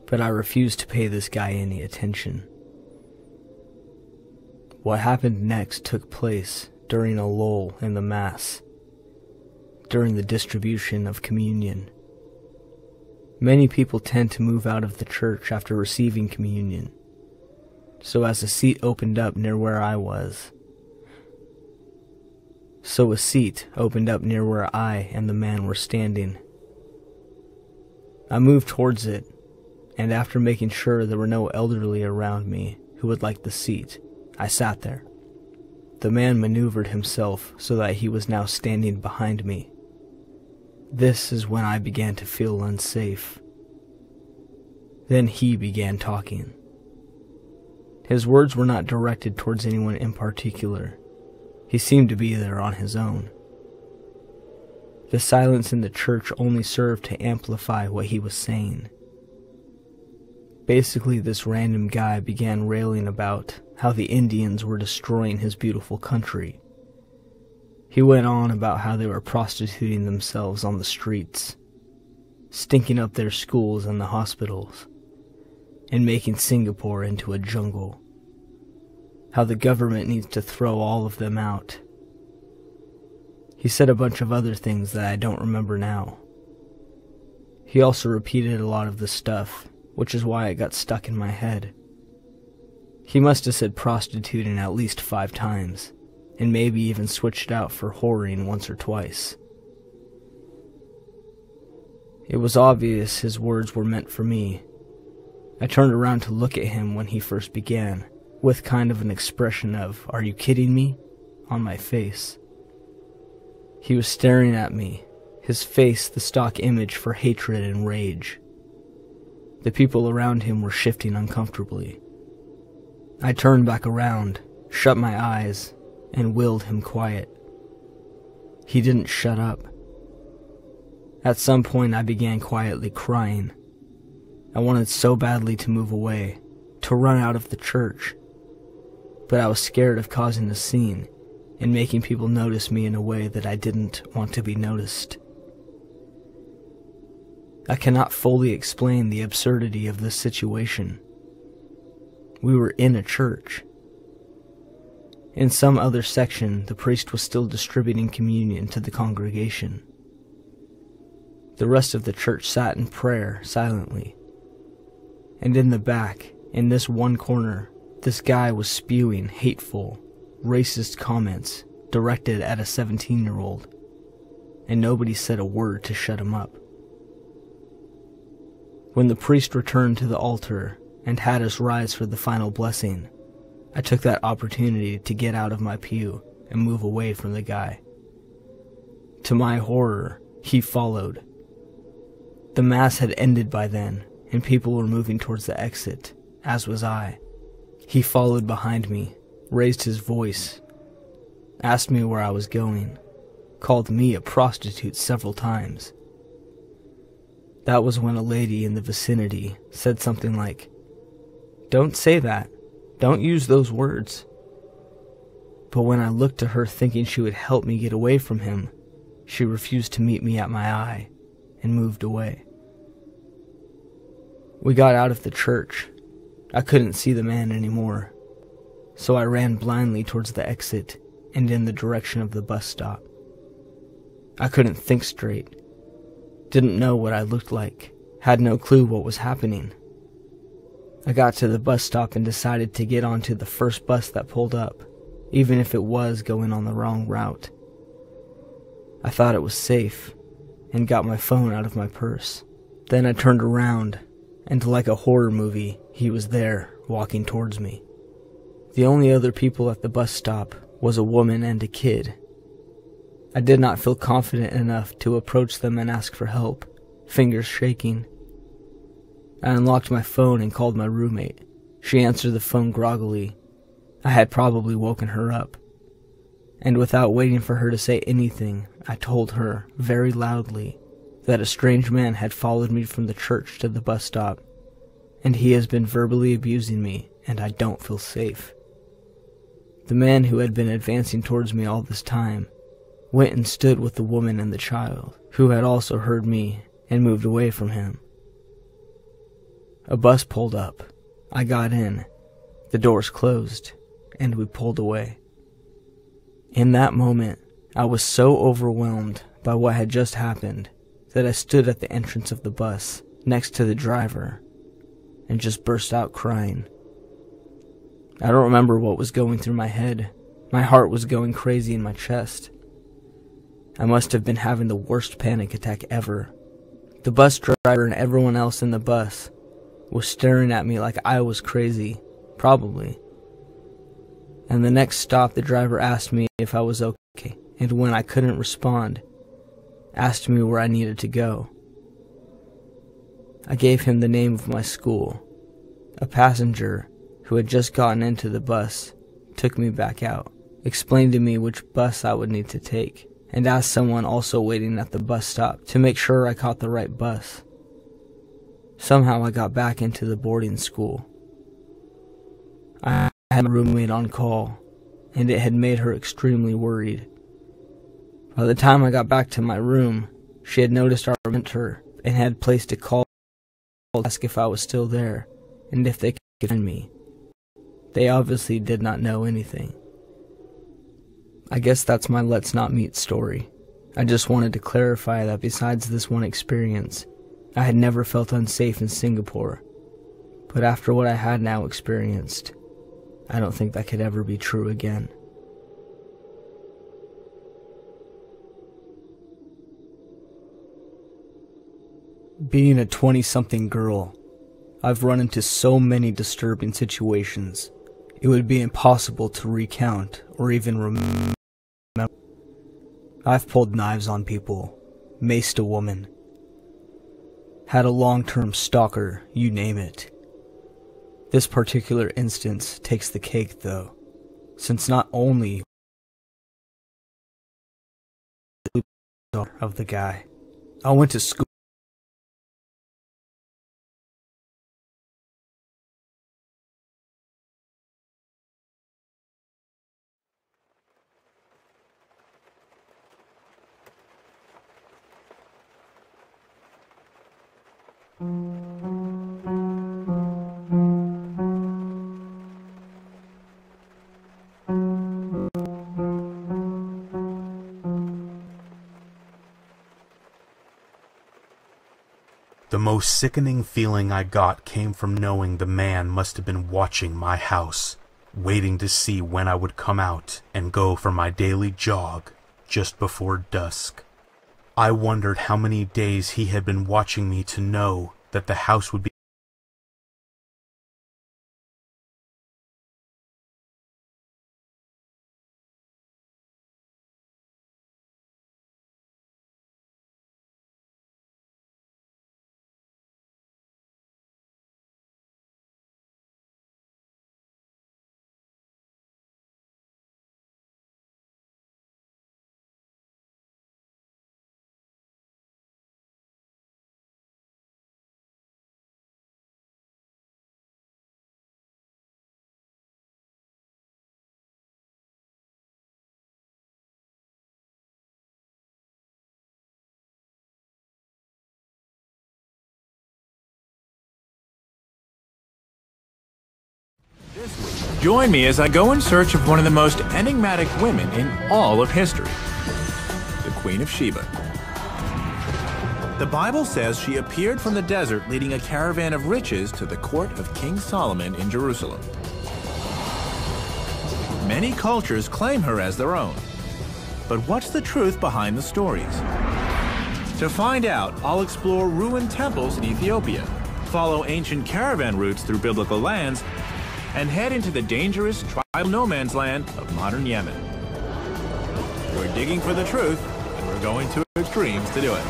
but I refused to pay this guy any attention. What happened next took place during a lull in the Mass, during the distribution of communion. Many people tend to move out of the church after receiving communion, so as a seat opened up near where I and the man were standing. I moved towards it, and after making sure there were no elderly around me who would like the seat, I sat there. The man maneuvered himself so that he was now standing behind me. This is when I began to feel unsafe. Then he began talking. His words were not directed towards anyone in particular. He seemed to be there on his own. The silence in the church only served to amplify what he was saying. Basically, this random guy began railing about how the Indians were destroying his beautiful country. He went on about how they were prostituting themselves on the streets, stinking up their schools and the hospitals, and making Singapore into a jungle. How the government needs to throw all of them out. He said a bunch of other things that I don't remember now. He also repeated a lot of the stuff, which is why it got stuck in my head. He must have said prostituting at least 5 times, and maybe even switched out for whoring once or twice. It was obvious his words were meant for me. I turned around to look at him when he first began, with kind of an expression of, "Are you kidding me?" on my face. He was staring at me, his face the stock image for hatred and rage. The people around him were shifting uncomfortably. I turned back around, shut my eyes, and willed him quiet. He didn't shut up. At some point I began quietly crying. I wanted so badly to move away, to run out of the church, but I was scared of causing a scene and making people notice me in a way that I didn't want to be noticed. I cannot fully explain the absurdity of this situation. We were in a church. In some other section, the priest was still distributing communion to the congregation. The rest of the church sat in prayer silently. And in the back, in this one corner, this guy was spewing hateful, racist comments directed at a 17-year-old, and nobody said a word to shut him up. When the priest returned to the altar and had us rise for the final blessing, I took that opportunity to get out of my pew and move away from the guy. To my horror, he followed. The Mass had ended by then, and people were moving towards the exit, as was I. He followed behind me, raised his voice, asked me where I was going, called me a prostitute several times. That was when a lady in the vicinity said something like, "Don't say that. Don't use those words." But when I looked to her thinking she would help me get away from him, she refused to meet me at my eye and moved away. We got out of the church. I couldn't see the man anymore, so I ran blindly towards the exit and in the direction of the bus stop. I couldn't think straight, didn't know what I looked like, had no clue what was happening. I got to the bus stop and decided to get onto the first bus that pulled up, even if it was going on the wrong route. I thought it was safe, and got my phone out of my purse. Then I turned around, and like a horror movie, he was there, walking towards me. The only other people at the bus stop was a woman and a kid. I did not feel confident enough to approach them and ask for help, fingers shaking. I unlocked my phone and called my roommate. She answered the phone groggily. I had probably woken her up. And without waiting for her to say anything, I told her, very loudly, that a strange man had followed me from the church to the bus stop, and he has been verbally abusing me, and I don't feel safe. The man who had been advancing towards me all this time went and stood with the woman and the child, who had also heard me, and moved away from him. A bus pulled up. I got in. The doors closed, and we pulled away. In that moment, I was so overwhelmed by what had just happened that I stood at the entrance of the bus next to the driver and just burst out crying. I don't remember what was going through my head. My heart was going crazy in my chest. I must have been having the worst panic attack ever. The bus driver and everyone else in the bus was staring at me like I was crazy, probably. And the next stop, the driver asked me if I was okay, and when I couldn't respond, asked me where I needed to go. I gave him the name of my school. A passenger who had just gotten into the bus took me back out, explained to me which bus I would need to take, and asked someone also waiting at the bus stop to make sure I caught the right bus. Somehow I got back into the boarding school. I had my roommate on call, and it had made her extremely worried. By the time I got back to my room, she had noticed our mentor and had placed a call to ask if I was still there and if they could find me. They obviously did not know anything. I guess that's my let's not meet story. I just wanted to clarify that besides this one experience, I had never felt unsafe in Singapore. But after what I had now experienced, I don't think that could ever be true again. Being a 20-something girl, I've run into so many disturbing situations, it would be impossible to recount or even remember. I've pulled knives on people, maced a woman, had a long-term stalker, you name it. This particular instance takes the cake, though, since not only of the guy, I went to school. The most sickening feeling I got came from knowing the man must have been watching my house, waiting to see when I would come out and go for my daily jog just before dusk. I wondered how many days he had been watching me to know that the house would be Join me as I go in search of one of the most enigmatic women in all of history, the Queen of Sheba. The Bible says she appeared from the desert leading a caravan of riches to the court of King Solomon in Jerusalem. Many cultures claim her as their own. But what's the truth behind the stories? To find out, I'll explore ruined temples in Ethiopia, follow ancient caravan routes through biblical lands, and head into the dangerous tribal no man's land of modern Yemen. We're digging for the truth, and we're going to extremes to do it.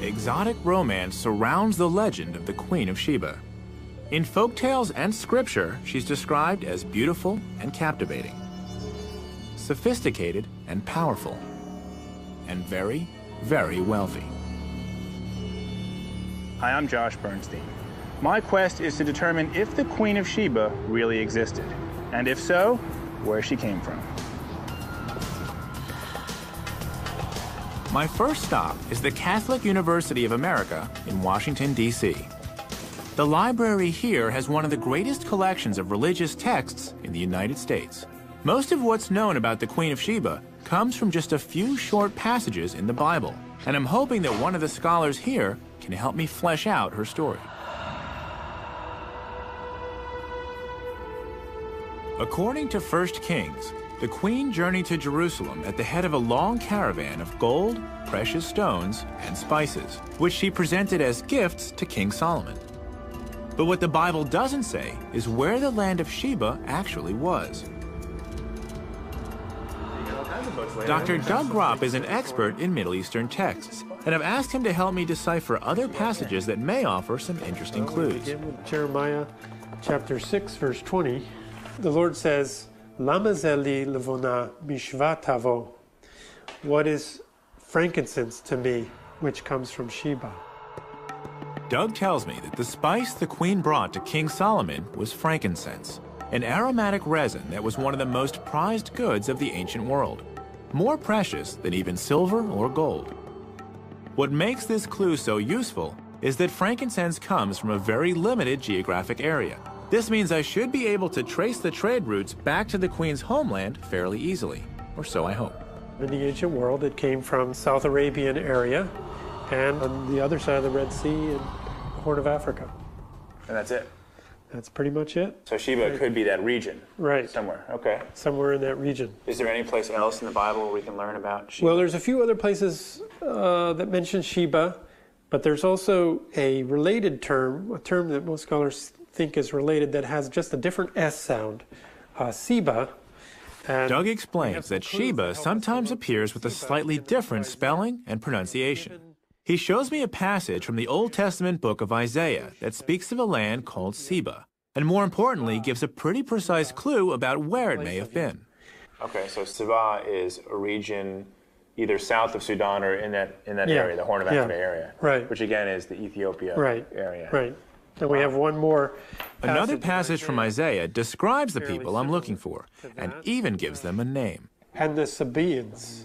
Exotic romance surrounds the legend of the Queen of Sheba. In folktales and scripture, she's described as beautiful and captivating, sophisticated and powerful, and very, very wealthy. Hi, I'm Josh Bernstein. My quest is to determine if the Queen of Sheba really existed, and if so, where she came from. My first stop is the Catholic University of America in Washington, D.C. The library here has one of the greatest collections of religious texts in the United States. Most of what's known about the Queen of Sheba comes from just a few short passages in the Bible, and I'm hoping that one of the scholars here can help me flesh out her story. According to 1 Kings, the queen journeyed to Jerusalem at the head of a long caravan of gold, precious stones, and spices, which she presented as gifts to King Solomon. But what the Bible doesn't say is where the land of Sheba actually was. Dr. Doug Gropp is an expert in Middle Eastern texts, and I've asked him to help me decipher other passages that may offer some interesting clues. Begin with Jeremiah chapter 6, verse 20. The Lord says, Lama zeli levona mishva tavo. What is frankincense to me, which comes from Sheba? Doug tells me that the spice the queen brought to King Solomon was frankincense, an aromatic resin that was one of the most prized goods of the ancient world, more precious than even silver or gold. What makes this clue so useful is that frankincense comes from a very limited geographic area. This means I should be able to trace the trade routes back to the Queen's homeland fairly easily, or so I hope. In the ancient world, it came from South Arabian area and on the other side of the Red Sea and the Horn of Africa. And that's it? That's pretty much it. So Sheba could be that region? Right. Somewhere, okay. Somewhere in that region. Is there any place else in the Bible where we can learn about Sheba? Well, there's a few other places that mention Sheba, but there's also a related term, a term that most scholars think is related that has just a different S sound, Seba. Doug explains that Sheba sometimes appears with a slightly different spelling and pronunciation. He shows me a passage from the Old Testament book of Isaiah that speaks of a land called Seba, and more importantly, gives a pretty precise clue about where it may have been. Okay, so Seba is a region either south of Sudan or in that area, the Horn of Africa area, right? Which again is the Ethiopia area, right? And we have one more. Another passage from Isaiah describes the people I'm looking for, and even gives them a name. And the Sabaeans,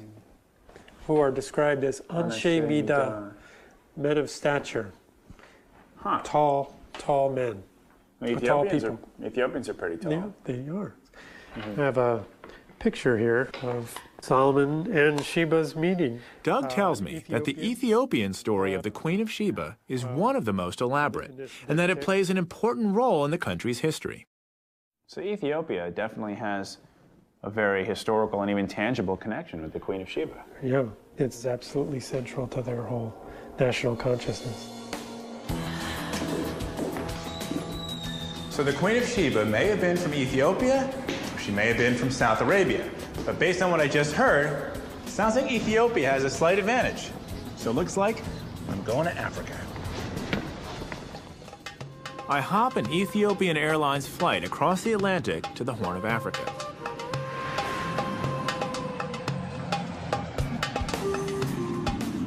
who are described as Anshe Midah, men of stature, tall men, tall people. Ethiopians are pretty tall. Yeah, they are. I have a picture here of Solomon and Sheba's meeting. Doug tells me that the Ethiopian story of the Queen of Sheba is one of the most elaborate, and that it plays an important role in the country's history. So Ethiopia definitely has a very historical and even tangible connection with the Queen of Sheba. Yeah, it's absolutely central to their whole national consciousness. So the Queen of Sheba may have been from Ethiopia, or she may have been from South Arabia. But based on what I just heard, it sounds like Ethiopia has a slight advantage. So it looks like I'm going to Africa. I hop an Ethiopian Airlines flight across the Atlantic to the Horn of Africa.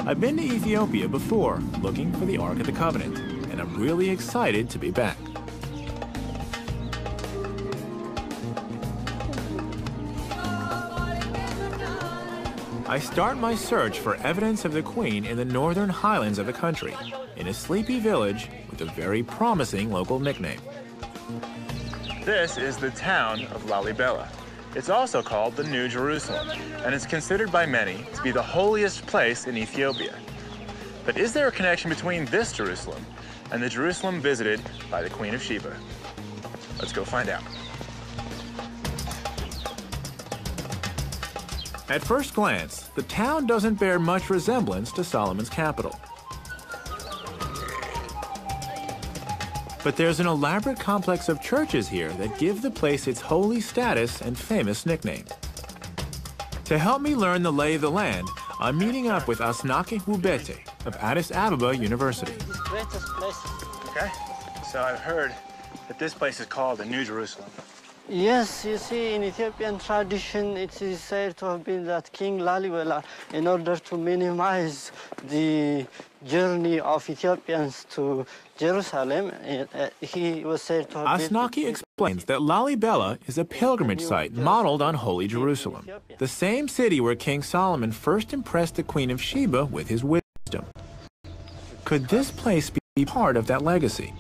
I've been to Ethiopia before, looking for the Ark of the Covenant, and I'm really excited to be back. I start my search for evidence of the Queen in the northern highlands of the country, in a sleepy village with a very promising local nickname. This is the town of Lalibela. It's also called the New Jerusalem, and it's considered by many to be the holiest place in Ethiopia. But is there a connection between this Jerusalem and the Jerusalem visited by the Queen of Sheba? Let's go find out. At first glance, the town doesn't bear much resemblance to Solomon's capital. But there's an elaborate complex of churches here that give the place its holy status and famous nickname. To help me learn the lay of the land, I'm meeting up with Asnake Wubete of Addis Ababa University. Okay, so I've heard that this place is called the New Jerusalem. Yes, you see, in Ethiopian tradition, it is said to have been that King Lalibela, in order to minimize the journey of Ethiopians to Jerusalem, he was said to have Asnake explains that Lalibela is a pilgrimage site modeled on Holy Jerusalem, the same city where King Solomon first impressed the Queen of Sheba with his wisdom. Could this place be part of that legacy?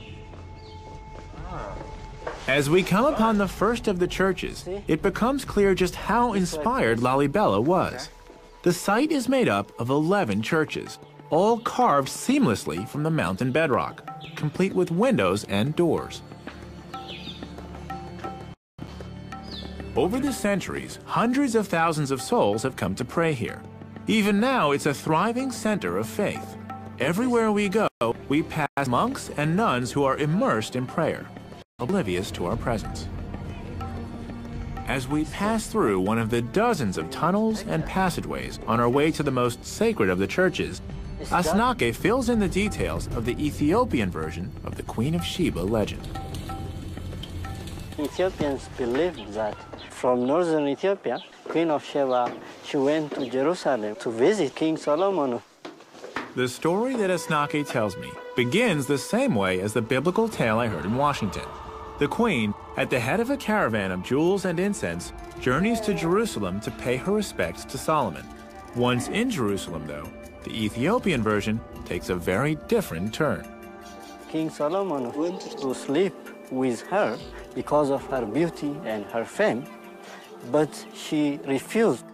As we come upon the first of the churches, it becomes clear just how inspired Lalibela was. The site is made up of 11 churches, all carved seamlessly from the mountain bedrock, complete with windows and doors. Over the centuries, hundreds of thousands of souls have come to pray here. Even now, it's a thriving center of faith. Everywhere we go, we pass monks and nuns who are immersed in prayer, oblivious to our presence. As we pass through one of the dozens of tunnels and passageways on our way to the most sacred of the churches, Asnake fills in the details of the Ethiopian version of the Queen of Sheba legend. Ethiopians believed that from northern Ethiopia, Queen of Sheba, she went to Jerusalem to visit King Solomon. The story that Asnake tells me begins the same way as the biblical tale I heard in Washington. The queen, at the head of a caravan of jewels and incense, journeys to Jerusalem to pay her respects to Solomon. Once in Jerusalem, though, the Ethiopian version takes a very different turn. King Solomon went to sleep with her because of her beauty and her fame, but she refused.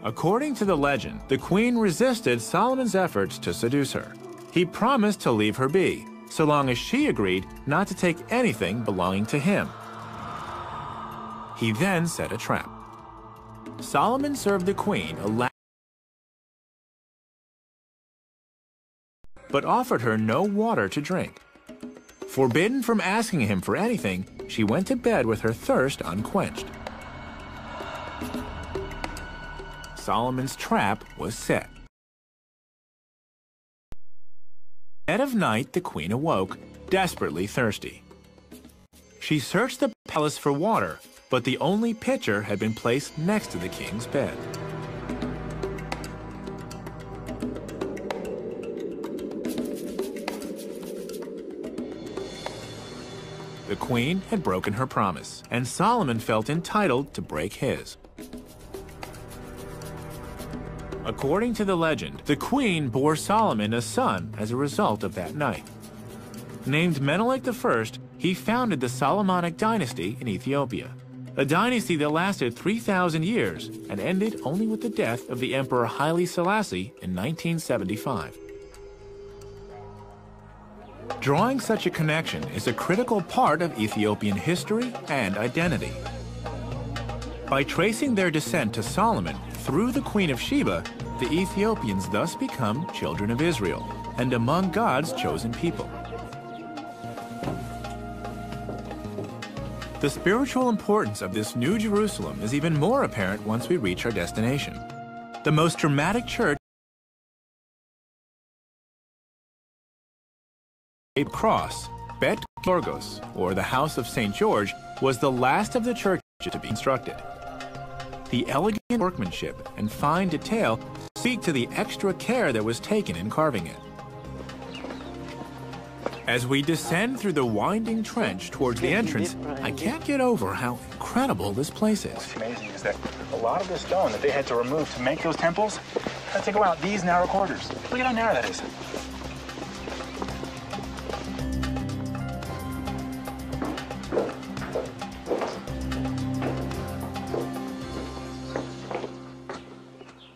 According to the legend, the queen resisted Solomon's efforts to seduce her. He promised to leave her be, so long as she agreed not to take anything belonging to him. He then set a trap. Solomon served the queen a but offered her no water to drink. Forbidden from asking him for anything, she went to bed with her thirst unquenched. Solomon's trap was set. Dead of night, the queen awoke, desperately thirsty. She searched the palace for water, but the only pitcher had been placed next to the king's bed. The queen had broken her promise, and Solomon felt entitled to break his. According to the legend, the queen bore Solomon a son as a result of that night. Named Menelik I, he founded the Solomonic dynasty in Ethiopia, a dynasty that lasted 3,000 years and ended only with the death of the Emperor Haile Selassie in 1975. Drawing such a connection is a critical part of Ethiopian history and identity. By tracing their descent to Solomon through the Queen of Sheba, the Ethiopians thus become children of Israel and among God's chosen people. The spiritual importance of this New Jerusalem is even more apparent once we reach our destination. The most dramatic church, a cross, Bet Gorgos, or the House of St. George, was the last of the churches to be constructed. The elegant workmanship and fine detail speak to the extra care that was taken in carving it. As we descend through the winding trench towards the entrance, I can't get over how incredible this place is. What's amazing is that a lot of the stone that they had to remove to make those temples had to go out these narrow corridors. Look at how narrow that is.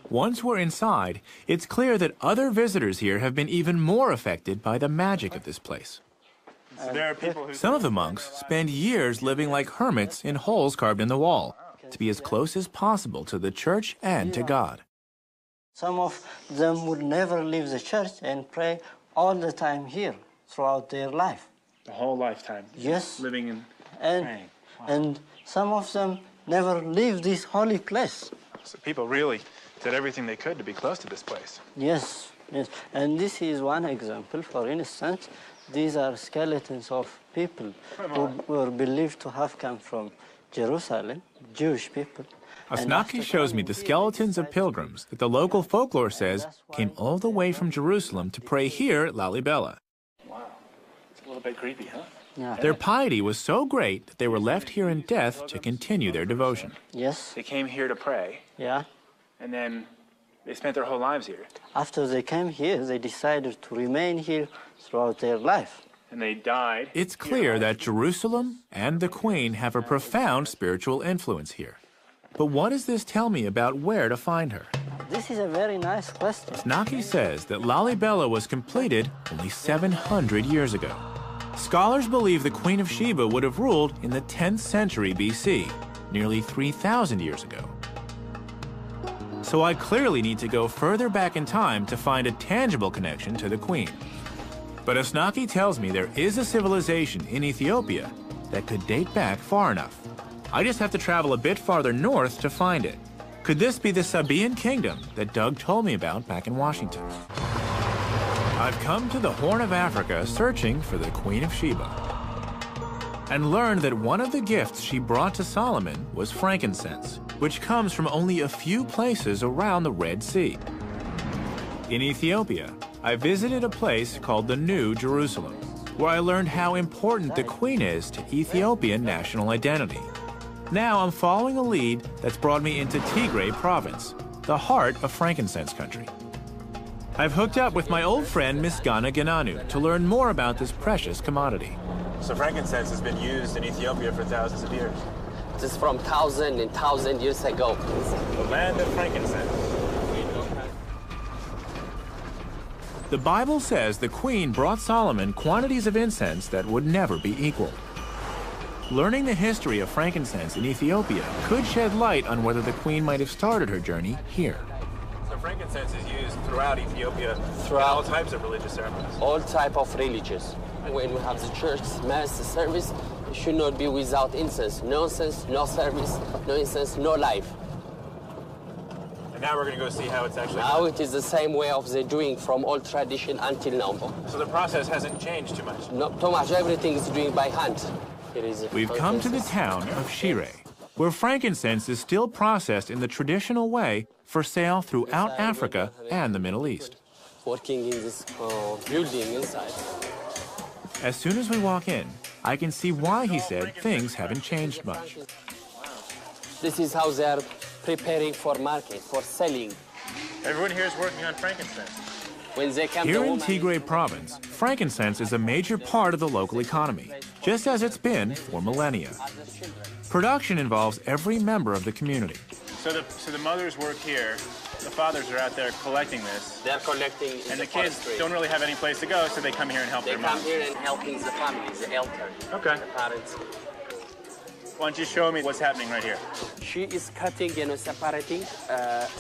Once we're inside, it's clear that other visitors here have been even more affected by the magic of this place. So there are people who... Some of the monks spend years living like hermits in holes carved in the wall, to be as close as possible to the church and to God. Some of them would never leave the church and pray all the time here throughout their life. The whole lifetime? Yes. Living and praying? Wow. And some of them never leave this holy place. So people really did everything they could to be close to this place. Yes, yes. And this is one example. For instance, these are skeletons of people who were believed to have come from Jerusalem, Jewish people. Asnaki shows me the skeletons of pilgrims that the local folklore says came all the way from Jerusalem to pray here at Lalibela. Wow, it's a little bit creepy, huh? Yeah. Their piety was so great that they were left here in death to continue their devotion. Yes. They came here to pray. Yeah. And then they spent their whole lives here. After they came here, they decided to remain here throughout their life. And they died. It's clear that Jerusalem and the Queen have a profound spiritual influence here. But what does this tell me about where to find her? This is a very nice question. Asnaki says that Lalibela was completed only 700 years ago. Scholars believe the Queen of Sheba would have ruled in the 10th century BC, nearly 3,000 years ago. So I clearly need to go further back in time to find a tangible connection to the Queen. But Asnaki tells me there is a civilization in Ethiopia that could date back far enough. I just have to travel a bit farther north to find it. Could this be the Sabaean kingdom that Doug told me about back in Washington? I've come to the Horn of Africa searching for the Queen of Sheba and learned that one of the gifts she brought to Solomon was frankincense, which comes from only a few places around the Red Sea. In Ethiopia, I visited a place called the New Jerusalem, where I learned how important the Queen is to Ethiopian national identity. Now I'm following a lead that's brought me into Tigray province, the heart of frankincense country. I've hooked up with my old friend Misgana Gananu to learn more about this precious commodity. So frankincense has been used in Ethiopia for thousands of years. It is from 1,000 years ago. The land of frankincense. The Bible says the Queen brought Solomon quantities of incense that would never be equaled. Learning the history of frankincense in Ethiopia could shed light on whether the Queen might have started her journey here. So frankincense is used throughout Ethiopia, throughout all types of religious ceremonies. All type of religions. When we have the church mass service, it should not be without incense. No incense, no service, no incense, no life. And now we're going to go see how it's actually Now done. it is the same way of the doing from old tradition until now. So the process hasn't changed too much? Not too much. Everything is doing by hand. We've come to the town of Shire, where frankincense is still processed in the traditional way for sale throughout Africa and the Middle East. Working in this building inside. As soon as we walk in, I can see why he said things haven't changed much. This is how they are preparing for market, for selling. Everyone here is working on frankincense. When they come Here in Tigray province, frankincense is a major part of the local economy, just as it's been for millennia. Production involves every member of the community. So the mothers work here, the fathers are out there collecting this. They're collecting and the kids don't really have any place to go, so they come here and help their moms. They come here and helping the family, the elder, okay. The parents. Why don't you show me what's happening right here? She is cutting and separating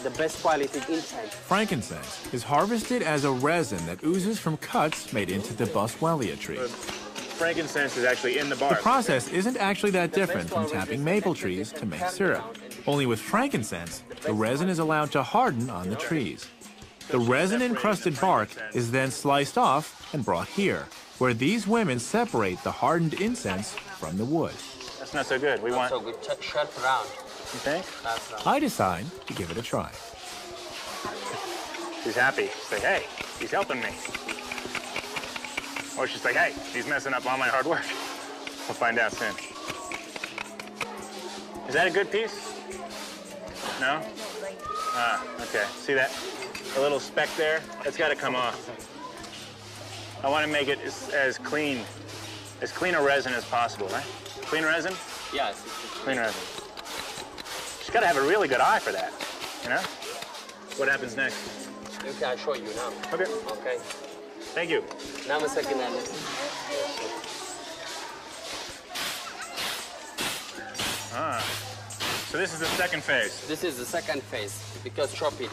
the best quality incense. Frankincense is harvested as a resin that oozes from cuts made into the Boswellia tree. Frankincense is actually in the bark. The process isn't actually that different from tapping maple trees to make syrup. Only with frankincense, the resin is allowed to harden on the trees. The resin-encrusted bark is then sliced off and brought here, where these women separate the hardened incense from the wood. That's not so good. We want... So good. Sharp round. You think? I decide to give it a try. She's happy. She's like, hey, he's helping me. Or she's like, hey, he's messing up all my hard work. We'll find out soon. Is that a good piece? No? Ah, okay. See that? A little speck there? That's got to come off. I want to make it as clean a resin as possible, right? Clean resin? Yes. Clean resin. She's got to have a really good eye for that, you know? What happens next? You can show you now. Okay. Okay. Thank you. Now a second. Ah. So this is the second phase. This is the second phase because choppy.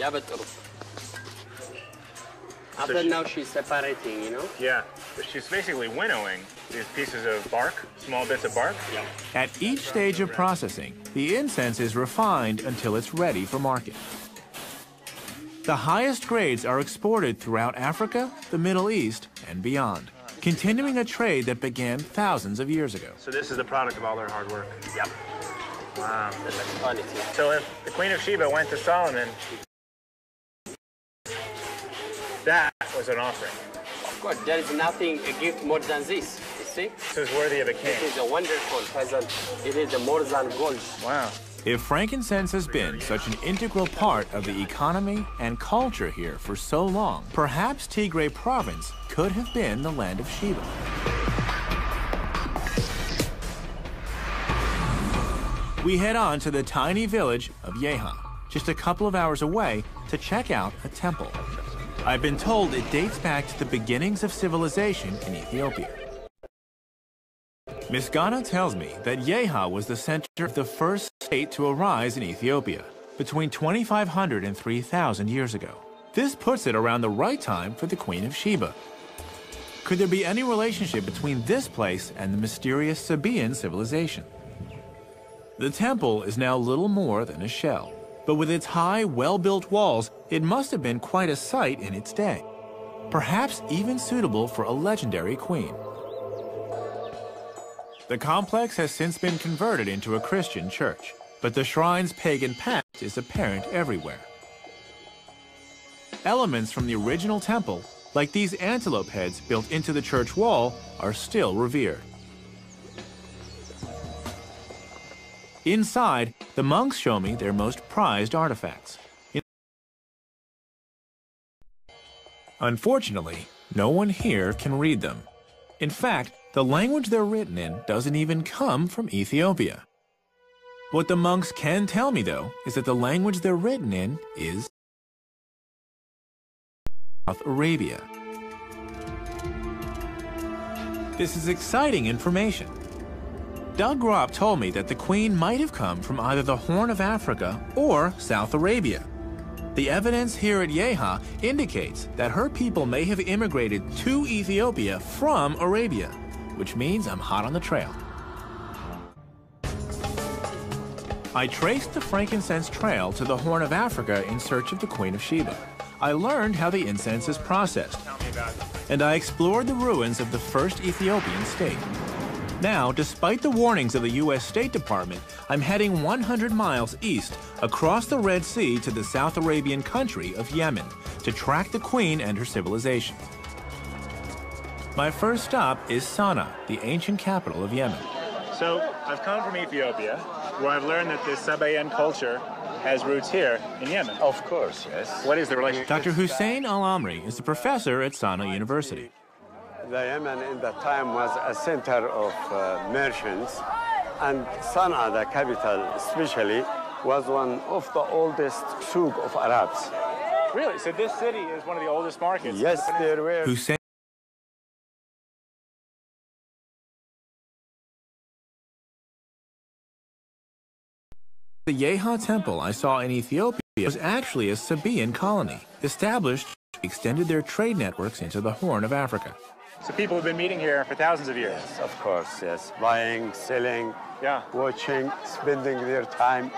After now she's separating, you know? Yeah, but she's basically winnowing these pieces of bark, small bits of bark. Yeah. At each stage of processing, the incense is refined until it's ready for market. The highest grades are exported throughout Africa, the Middle East, and beyond, continuing a trade that began thousands of years ago. So this is the product of all their hard work. Yep. Wow. That's quality. So if the Queen of Sheba went to Solomon, that was an offering. Of course, there is nothing a gift more than this. You see? This is worthy of a king. It is a wonderful present. It is more than gold. Wow. If frankincense has been such an integral part of the economy and culture here for so long, perhaps Tigray province could have been the land of Sheba. We head on to the tiny village of Yeha, just a couple of hours away, to check out a temple. I've been told it dates back to the beginnings of civilization in Ethiopia. Miss Ghana tells me that Yeha was the center of the first state to arise in Ethiopia, between 2,500 and 3,000 years ago. This puts it around the right time for the Queen of Sheba. Could there be any relationship between this place and the mysterious Sabaean civilization? The temple is now little more than a shell, but with its high, well-built walls, it must have been quite a sight in its day, perhaps even suitable for a legendary queen. The complex has since been converted into a Christian church, but the shrine's pagan past is apparent everywhere. Elements from the original temple, like these antelope heads built into the church wall, are still revered. Inside, the monks show me their most prized artifacts. Unfortunately, no one here can read them. In fact, the language they're written in doesn't even come from Ethiopia. What the monks can tell me, though, is that the language they're written in is South Arabia. This is exciting information. Doug Gropp told me that the queen might have come from either the Horn of Africa or South Arabia. The evidence here at Yeha indicates that her people may have immigrated to Ethiopia from Arabia, which means I'm hot on the trail. I traced the frankincense trail to the Horn of Africa in search of the Queen of Sheba. I learned how the incense is processed, and I explored the ruins of the first Ethiopian state. Now, despite the warnings of the U.S. State Department, I'm heading 100 miles east across the Red Sea to the South Arabian country of Yemen to track the Queen and her civilization. My first stop is Sana'a, the ancient capital of Yemen. So, I've come from Ethiopia, where I've learned that this Sabaean culture has roots here in Yemen. Of course, yes. What is the relationship? Dr. Hussein Al-Amri is a professor at Sana'a University. The Yemen in that time was a center of merchants, and Sana'a, the capital especially, was one of the oldest souk of Arabs. Really? So this city is one of the oldest markets? Yes, there were. Hussein The Yeha temple I saw in Ethiopia was actually a Sabaean colony, established, extended their trade networks into the Horn of Africa. So people have been meeting here for thousands of years? Yes, of course, yes. Buying, selling, watching, spending their time.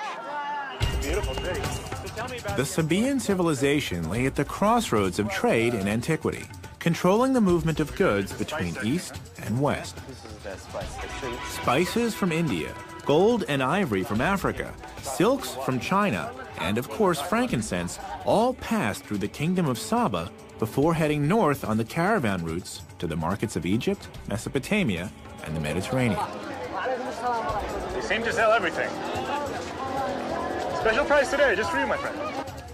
Beautiful city. So tell me about the Sabaean civilization lay at the crossroads of trade and antiquity, controlling the movement of goods between east and west. This is the spice section. Spices from India, gold and ivory from Africa, silks from China, and of course frankincense all passed through the kingdom of Saba before heading north on the caravan routes to the markets of Egypt, Mesopotamia, and the Mediterranean. They seem to sell everything. Special price today, just for you, my friend.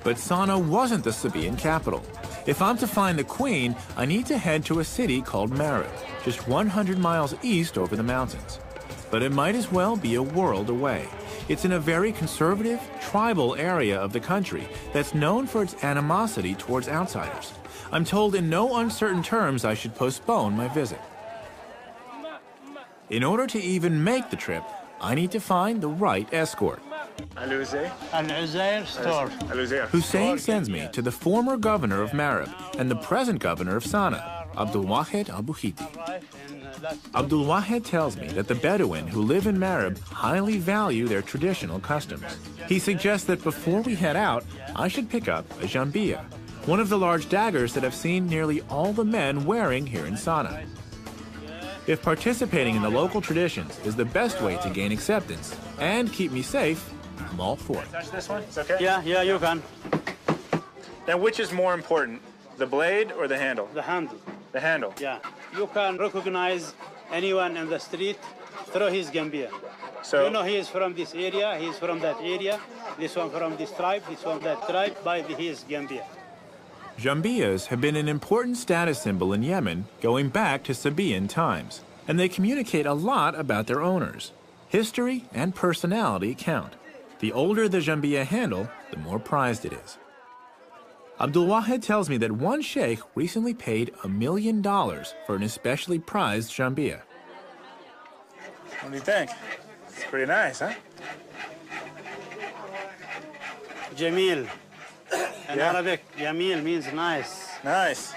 But Sana'a wasn't the Sabaean capital. If I'm to find the queen, I need to head to a city called Marib, just 100 miles east over the mountains. But it might as well be a world away. It's in a very conservative, tribal area of the country that's known for its animosity towards outsiders. I'm told in no uncertain terms I should postpone my visit. In order to even make the trip, I need to find the right escort. Al-Uzair store. Hussein sends me to the former governor of Marib and the present governor of Sana'a, Abdul Wahid al-Bukhiti. Abdul Wahid tells me that the Bedouin who live in Marib highly value their traditional customs. He suggests that before we head out, I should pick up a jambiya, one of the large daggers that I've seen nearly all the men wearing here in Sana'a. If participating in the local traditions is the best way to gain acceptance and keep me safe, I'm all for it. Touch this one? It's okay? Yeah, you can. Now, which is more important, the blade or the handle? The handle. The handle? Yeah. You can recognize anyone in the street through his gambia. So, you know he is from this area, he is from that area, this one from this tribe, this one that tribe, by his gambia. Jambiyas have been an important status symbol in Yemen going back to Sabaean times, and they communicate a lot about their owners. History and personality count. The older the jambiya handle, the more prized it is. Abdul Wahid tells me that one sheikh recently paid $1 million for an especially prized jambiya. what do you think? It's pretty nice, huh? Jamil. In Arabic, Jamil means nice. Nice.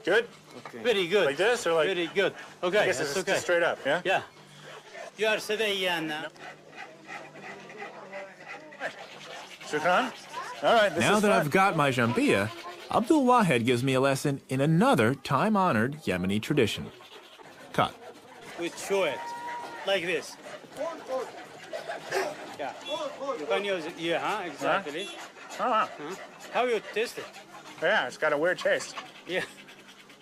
Good? Okay. Very good. Like this or like? Very good. Okay, I guess that's it's okay. just straight up, yeah? Yeah. You are Sabaean. Shukran. All right, this Now is that fun. I've got my jambiya, Abdul Wahid gives me a lesson in another time-honored Yemeni tradition. Cut. We chew it like this. Yeah. You can use it. Yeah, exactly. Huh? How you taste it? Yeah, it's got a weird taste. Yeah.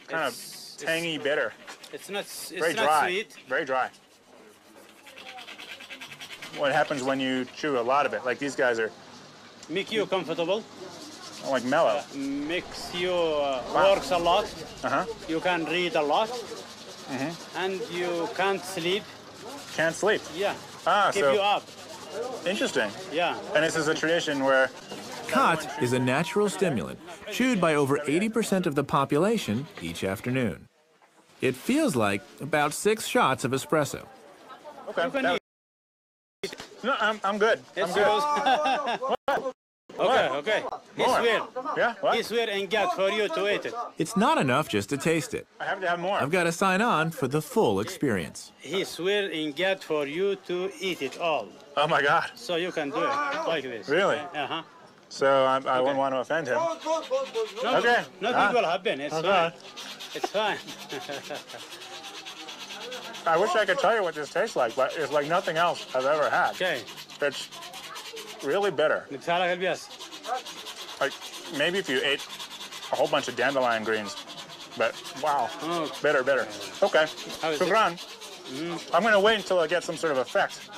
Kind of tangy, bitter. It's not. Very not dry. sweet. Very dry. What happens when you chew a lot of it? Like these guys are Make you comfortable. like mellow. Makes you works a lot. Uh-huh. You can read a lot. And you can't sleep. Can't sleep. Yeah. Ah, Keep so you up. interesting. Yeah. And this is a tradition where Khat is a natural stimulant, chewed by over 80% of the population each afternoon. It feels like about 6 shots of espresso. okay. No, I'm good. I'm good. Okay. He More. swear. Yeah. What? He swear and God for you to eat it. It's not enough just to taste it. I have to have more. I've got to sign on for the full experience. He swear in God for you to eat it all. Oh my God. So you can do it like this. Really? Uh-huh. So I wouldn't want to offend him. No, Okay. Nothing will happen. It's Okay. fine. It's fine. I wish I could tell you what this tastes like, but it's like nothing else I've ever had. Okay. It's really bitter. Like maybe if you ate a whole bunch of dandelion greens, but wow, bitter. Okay, Shukran. I'm going to wait until I get some sort of effect,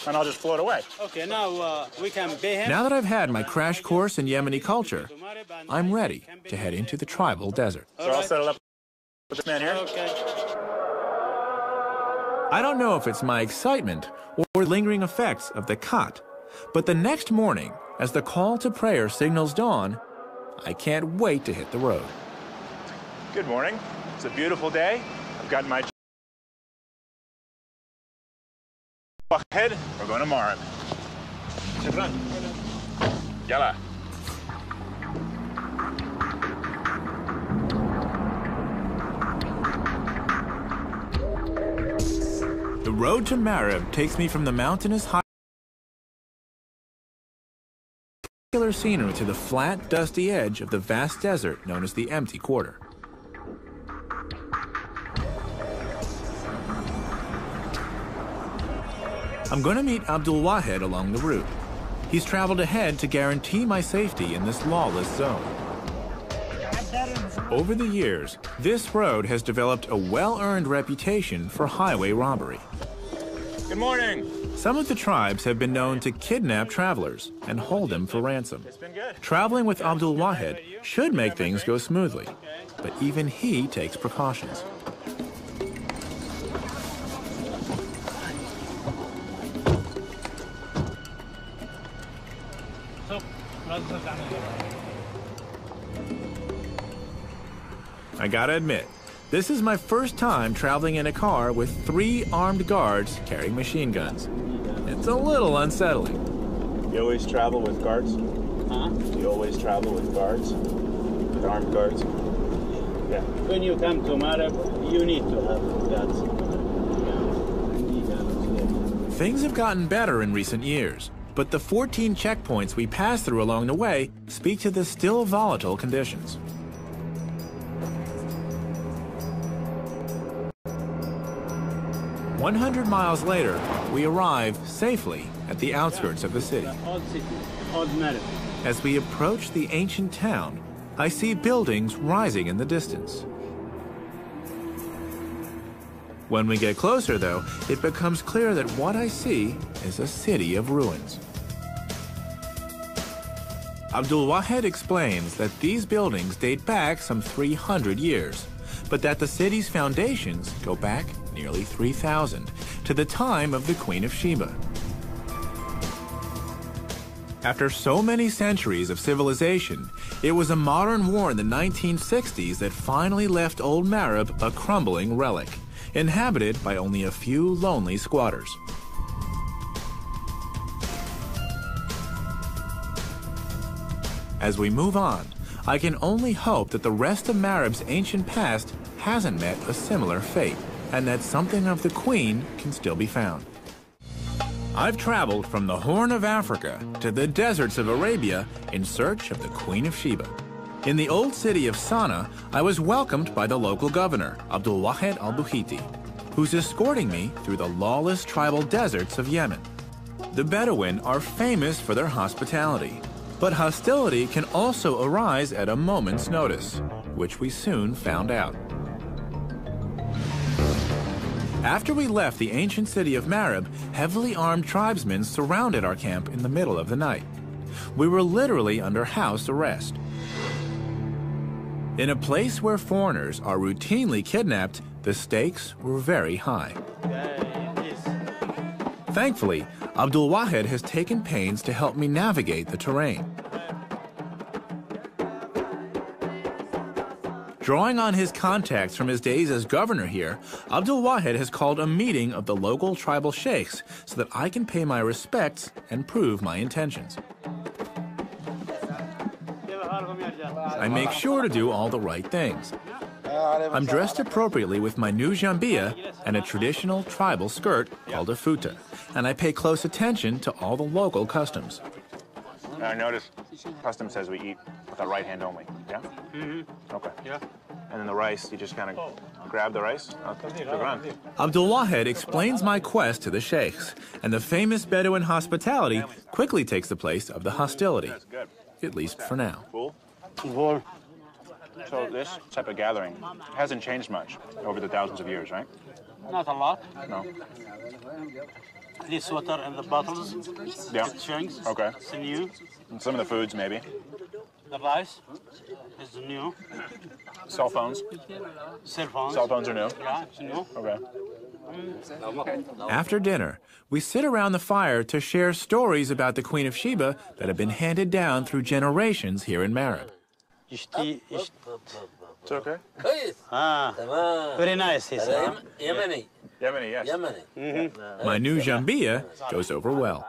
and I'll just float away. Okay, now we can pay him. Now that I've had my crash course in Yemeni culture, I'm ready to head into the tribal desert. So I'll settle up with this man here. Okay. I don't know if it's my excitement or lingering effects of the Khat, but the next morning, as the call to prayer signals dawn, I can't wait to hit the road. Good morning. It's a beautiful day. I've got my ahead. We're going to Marib. Shukran. Yalla. The road to Marib takes me from the mountainous scenery to the flat, dusty edge of the vast desert known as the Empty Quarter. I'm going to meet Abdul Wahid along the route. He's traveled ahead to guarantee my safety in this lawless zone. Over the years, this road has developed a well-earned reputation for highway robbery. Good morning. Some of the tribes have been known to kidnap travelers and hold them for ransom. Traveling with Abdul Wahid should make things go smoothly, but even he takes precautions. I gotta admit, This is my first time traveling in a car with 3 armed guards carrying machine guns. It's a little unsettling. You always travel with guards? Huh? You always travel with guards? With armed guards? Yeah. When you come to Marib, you need to have guards. Things have gotten better in recent years, but the 14 checkpoints we passed through along the way speak to the still volatile conditions. "100 miles later, we arrive safely at the outskirts of the city. Old city, old Marib. As we approach the ancient town, I see buildings rising in the distance. When we get closer, though, it becomes clear that what I see is a city of ruins. Abdul Wahed explains that these buildings date back some 300 years, but that the city's foundations go back nearly 3,000, to the time of the Queen of Sheba. After so many centuries of civilization, it was a modern war in the 1960s that finally left old Marib a crumbling relic, inhabited by only a few lonely squatters. As we move on, I can only hope that the rest of Marib's ancient past hasn't met a similar fate, and that something of the Queen can still be found. I've traveled from the Horn of Africa to the deserts of Arabia in search of the Queen of Sheba. In the old city of Sana'a, I was welcomed by the local governor, Abdul Wahed al-Buhiti, who's escorting me through the lawless tribal deserts of Yemen. The Bedouin are famous for their hospitality, but hostility can also arise at a moment's notice, which we soon found out. After we left the ancient city of Marib, heavily armed tribesmen surrounded our camp in the middle of the night. We were literally under house arrest. In a place where foreigners are routinely kidnapped, the stakes were very high. Thankfully, Abdul Wahed has taken pains to help me navigate the terrain. Drawing on his contacts from his days as governor here, Abdul Wahed has called a meeting of the local tribal sheikhs so that I can pay my respects and prove my intentions. I make sure to do all the right things. I'm dressed appropriately with my new jambia and a traditional tribal skirt called a futa, and I pay close attention to all the local customs. I notice custom says we eat with our right hand only, yeah? Mm-hmm. Okay. Yeah. And then the rice, you just kind of grab the rice? Okay. Abdul Wahed explains my quest to the sheikhs, and the famous Bedouin hospitality quickly takes the place of the hostility, at least for now. Cool. Cool. So this type of gathering hasn't changed much over the thousands of years, right? Not a lot. No. This water in the bottles. Yeah. Drinks. Okay. It's new. And some of the foods, maybe. The rice is new. Cell phones. Cell phones. Cell phones are new. Yeah, it's new. Okay. After dinner, we sit around the fire to share stories about the Queen of Sheba that have been handed down through generations here in Marib. It's okay. Very nice, he said. Yemeni, yes. Mm-hmm. My new jambia goes over well.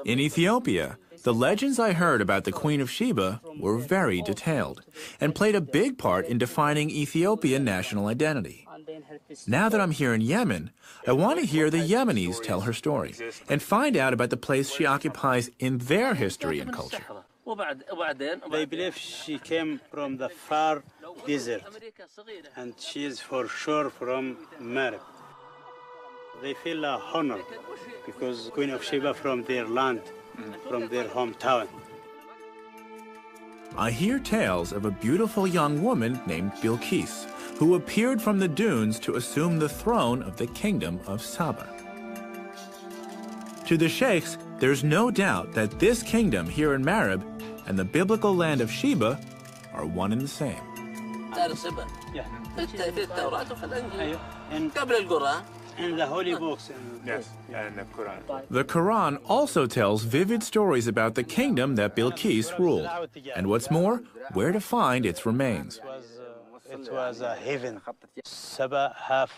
In Ethiopia, the legends I heard about the Queen of Sheba were very detailed and played a big part in defining Ethiopian national identity. Now that I'm here in Yemen, I want to hear the Yemenis tell her story and find out about the place she occupies in their history and culture. They believe she came from the far desert, and she is for sure from Marib. They feel honor because Queen of Sheba from their land, from their hometown. I hear tales of a beautiful young woman named Bilqis, who appeared from the dunes to assume the throne of the kingdom of Saba. To the sheikhs, there's no doubt that this kingdom here in Marib and the biblical land of Sheba are one and the same. In the holy books. Yes, and the Quran. The Quran also tells vivid stories about the kingdom that Bilqis ruled, and what's more, where to find its remains. it was a heaven. Saba have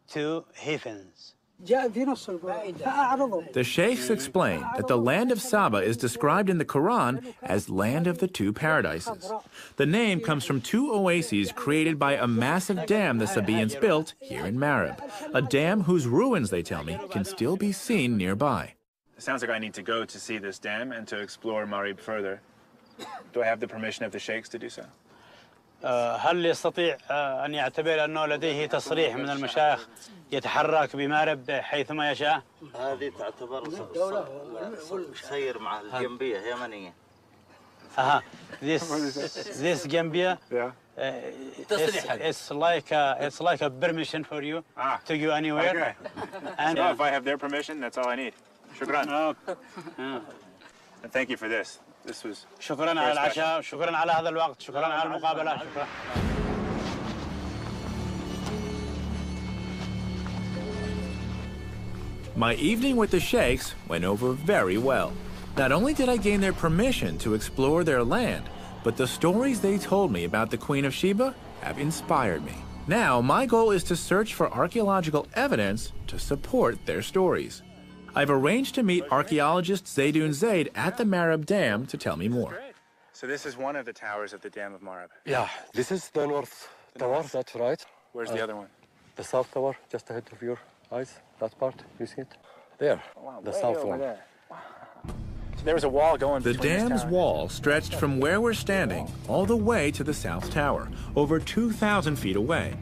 2 heavens. The sheikhs explain that the land of Saba is described in the Quran as land of the 2 paradises. The name comes from 2 oases created by a massive dam the Sabaeans built here in Marib, a dam whose ruins, they tell me, can still be seen nearby. It sounds like I need to go to see this dam and to explore Marib further. Do I have the permission of the sheikhs to do so? هل يستطيع أن يعتبر أنه لديه تصريح من المشايخ يتحرك بمارب حيثما يشاء؟ هذه تعتبر سير مع الجنبية يمنية. This Gambia, it's like a permission for you to go anywhere. Okay. And so if I have their permission, that's all I need. Shukran. And thank you for this. This was شكرا على العشاء، شكرا على هذا الوقت، شكرا على المقابلة، شكرا. My evening with the sheikhs went over very well. Not only did I gain their permission to explore their land, but the stories they told me about the Queen of Sheba have inspired me. Now, my goal is to search for archaeological evidence to support their stories. I've arranged to meet archaeologist Zaydoun Zaid at the Marib Dam to tell me more. So this is one of the towers of the Dam of Marib. Yeah, this is the north tower, that's right. Where's the other one? The south tower, just ahead of your eyes, that part, you see it? There, the south one. There. So there was a wall going The between dam's wall stretched from where we're standing all the way to the south tower, over 2,000 feet away.